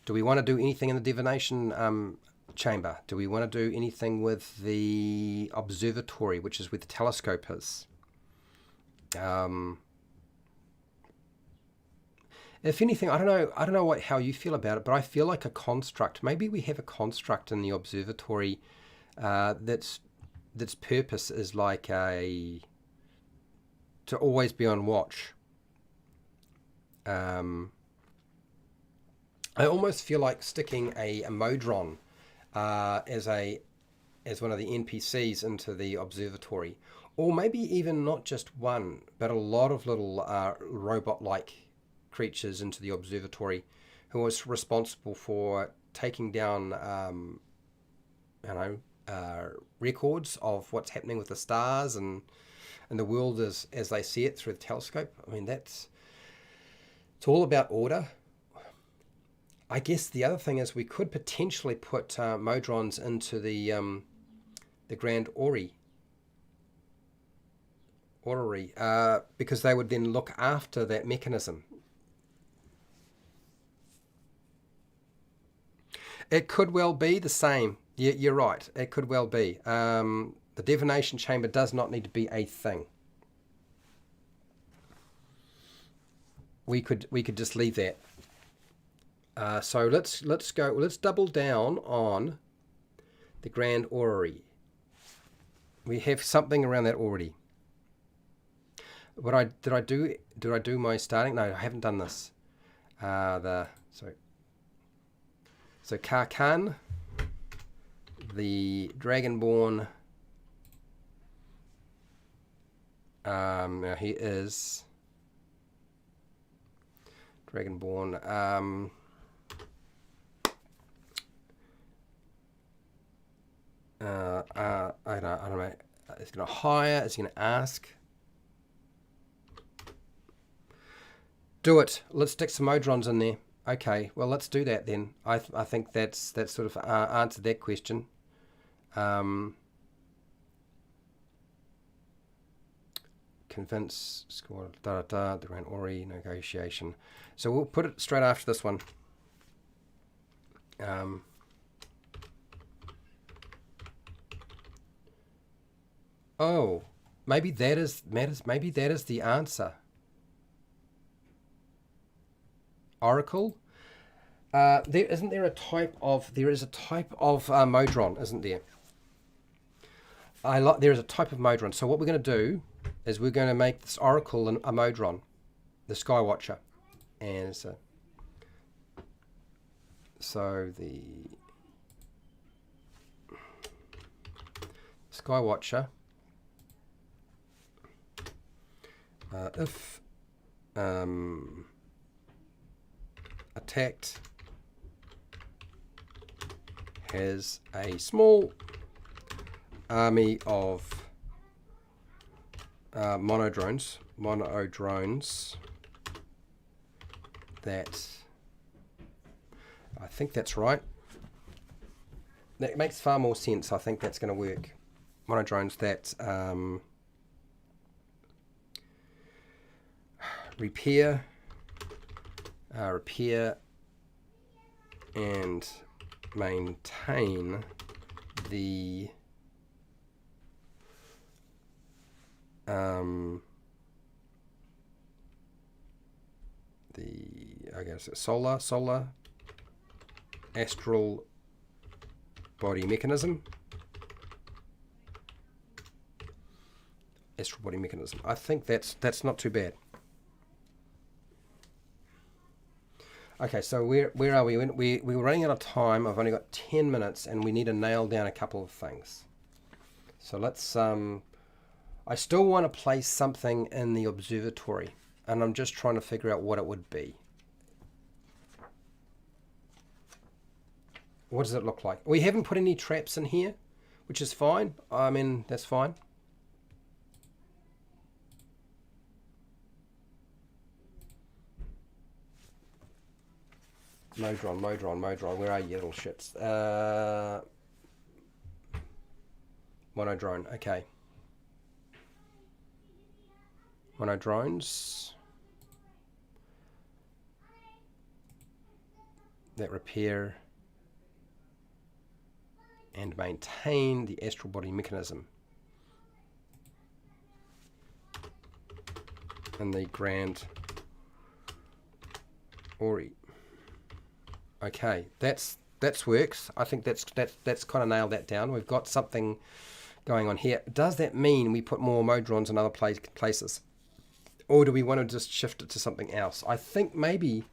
we want to do anything in the divination chamber? Do we want to do anything with the observatory, which is where the telescope is? If anything, I don't know how you feel about it, but I feel like a construct. Maybe we have a construct in the observatory that's purpose is like to always be on watch. I almost feel like sticking a Modron as one of the NPCs into the observatory, or maybe even not just one, but a lot of little robot-like creatures into the observatory, who was responsible for taking down, records of what's happening with the stars and the world as they see it through the telescope. I mean, it's all about order. I guess the other thing is we could potentially put Modrons into the Grand Orrery, because they would then look after that mechanism. It could well be the same. You're right. It could well be. The divination chamber does not need to be a thing. We could just leave that. So let's double down on the Grand Orrery. We have something around that already. Did I do my starting? No, I haven't done this. So Karkan, the Dragonborn. Now he is Dragonborn. I don't know. It's going to hire. It's going to ask. Do it. Let's stick some Modrons in there. Okay. Well, let's do that then. I think that's sort of answered that question. Convince, score, the Grand Ori negotiation. So we'll put it straight after this one. Oh, maybe that is the answer. Oracle. There is a type of Modron, isn't there? There is a type of Modron. So what we're going to do is we're going to make this Oracle a Modron, the Skywatcher, and so the Skywatcher. If attacked has a small army of monodrones that I think that's right. That makes far more sense. I think that's going to work. Monodrones that repair and maintain the I guess solar astral body mechanism. Astral body mechanism. I think that's not too bad. Okay, so where are we? We're running out of time. I've only got 10 minutes, and we need to nail down a couple of things. So let's. I still want to place something in the observatory, and I'm just trying to figure out what it would be. What does it look like? We haven't put any traps in here, which is fine. I mean, that's fine. Modron, where are you little shits? Monodrone, okay. Monodrones that repair and maintain the astral body mechanism and the Grand Ori. Okay, that's works. I think that's kind of nailed that down. We've got something going on here. Does that mean we put more Modrons in other places? Or do we want to just shift it to something else? I think maybe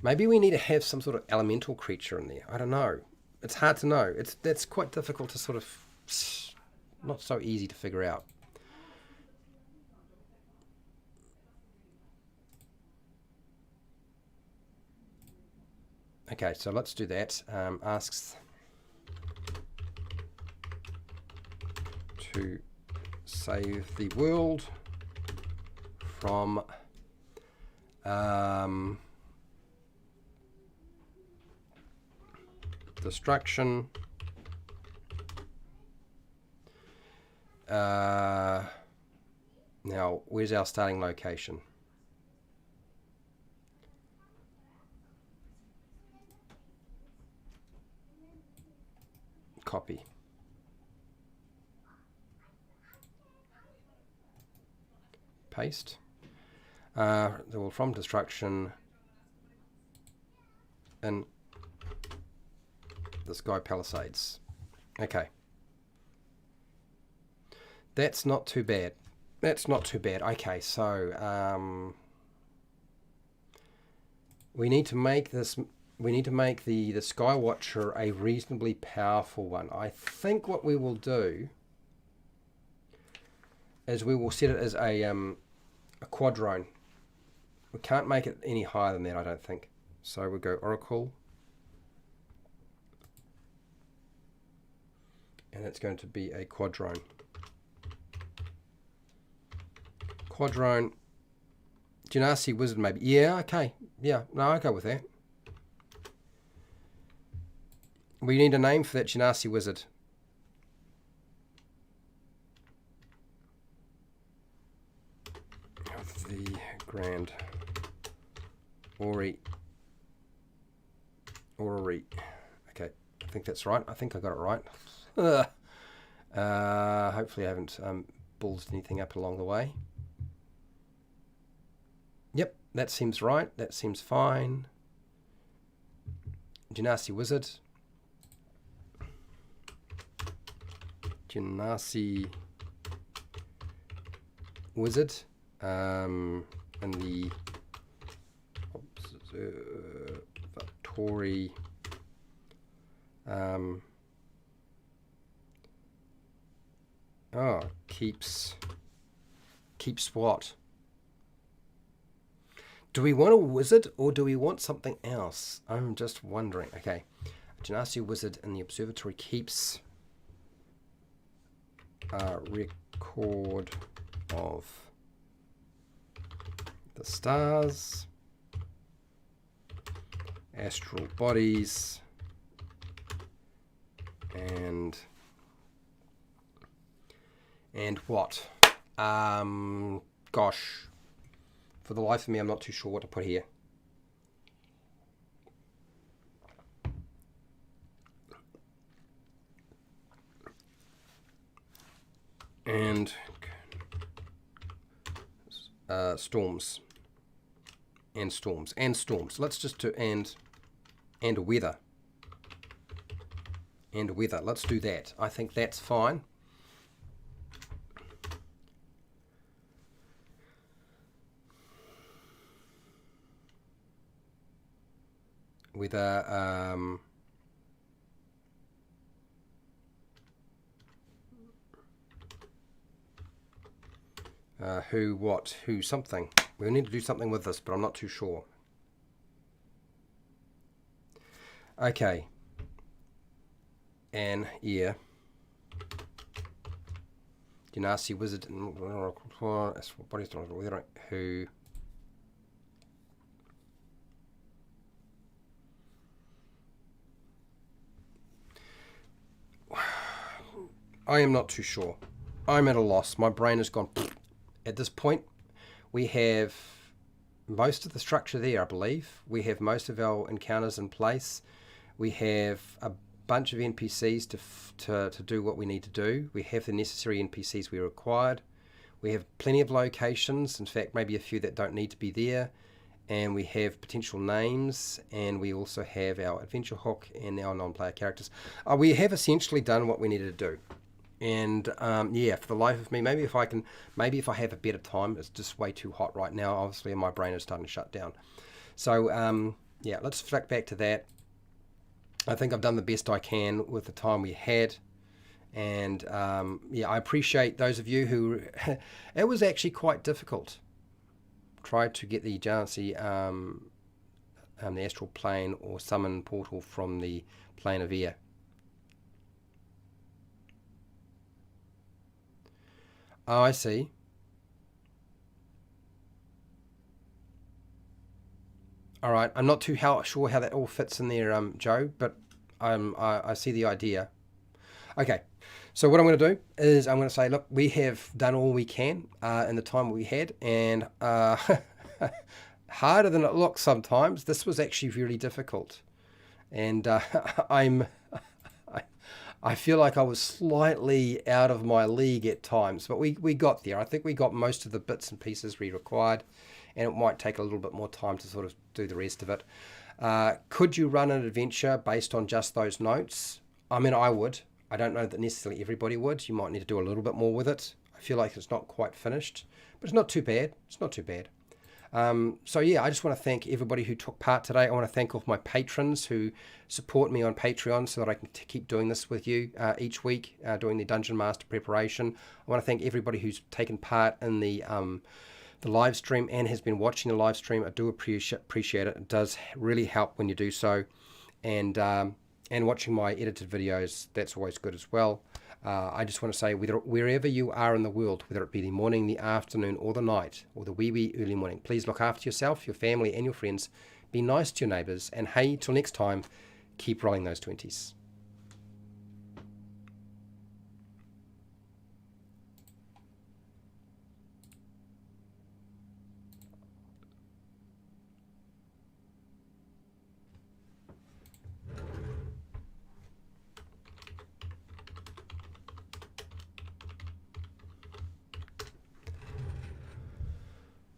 we need to have some sort of elemental creature in there. I don't know. It's hard to know. That's quite difficult to sort of, not so easy to figure out. Okay, so let's do that. Asks to save the world from destruction. Now, where's our starting location? Copy. paste. From destruction in the Sky Palisades. Okay. That's not too bad. That's not too bad. Okay, so we need to make this. We need to make the Skywatcher a reasonably powerful one. I think what we will do is we will set it as a quadrone. We can't make it any higher than that, I don't think. So we'll go Oracle. And it's going to be a quadrone. Quadrone. Genasi Wizard maybe. Yeah, okay. Yeah, no, I'll go with that. We need a name for that Genasi Wizard. The Grand Orrery. Okay, I think that's right. I think I got it right. Hopefully I haven't bullsed anything up along the way. Yep, that seems right. That seems fine. Genasi Wizard. Genasi Wizard. And the observatory keeps what? Do we want a wizard or do we want something else? I'm just wondering. Okay, Genasi Wizard and the observatory keeps a record of the stars, astral bodies, and what? Gosh, for the life of me, I'm not too sure what to put here. And storms. And storms. And storms. Let's just do and weather. And weather. Let's do that. I think that's fine. Weather. Who, what, who, something. We need to do something with this, but I'm not too sure. Okay. And, yeah. Genasi Wizard and who. I am not too sure. I'm at a loss. My brain has gone. At this point, we have most of the structure there, I believe. We have most of our encounters in place. We have a bunch of NPCs to do what we need to do. We have the necessary NPCs we required. We have plenty of locations. In fact, maybe a few that don't need to be there. And we have potential names. And we also have our adventure hook and our non-player characters. We have essentially done what we needed to do. And yeah, for the life of me, maybe if I have a better time. It's just way too hot right now. Obviously, my brain is starting to shut down. So yeah, let's flick back to that. I think I've done the best I can with the time we had. And yeah, I appreciate those of you who... it was actually quite difficult. Tried to get the Jansi, the astral plane or summon portal from the plane of air. Oh, I see. All right. I'm not too sure how that all fits in there, Joe, but I see the idea. Okay. So what I'm going to do is I'm going to say, look, we have done all we can in the time we had, and harder than it looks sometimes. This was actually really difficult, and I feel like I was slightly out of my league at times, but we got there. I think we got most of the bits and pieces we required, and it might take a little bit more time to sort of do the rest of it. Could you run an adventure based on just those notes? I mean, I would. I don't know that necessarily everybody would. You might need to do a little bit more with it. I feel like it's not quite finished, but it's not too bad. It's not too bad. So yeah, I just want to thank everybody who took part today. I want to thank all of my patrons who support me on Patreon so that I can keep doing this with you each week, doing the Dungeon Master preparation. I want to thank everybody who's taken part in the live stream and has been watching the live stream. I do appreciate it. It does really help when you do so, and watching my edited videos, that's always good as well. I just want to say, wherever you are in the world, whether it be the morning, the afternoon, or the night, or the wee early morning, please look after yourself, your family, and your friends. Be nice to your neighbours, and hey, till next time, keep rolling those 20s.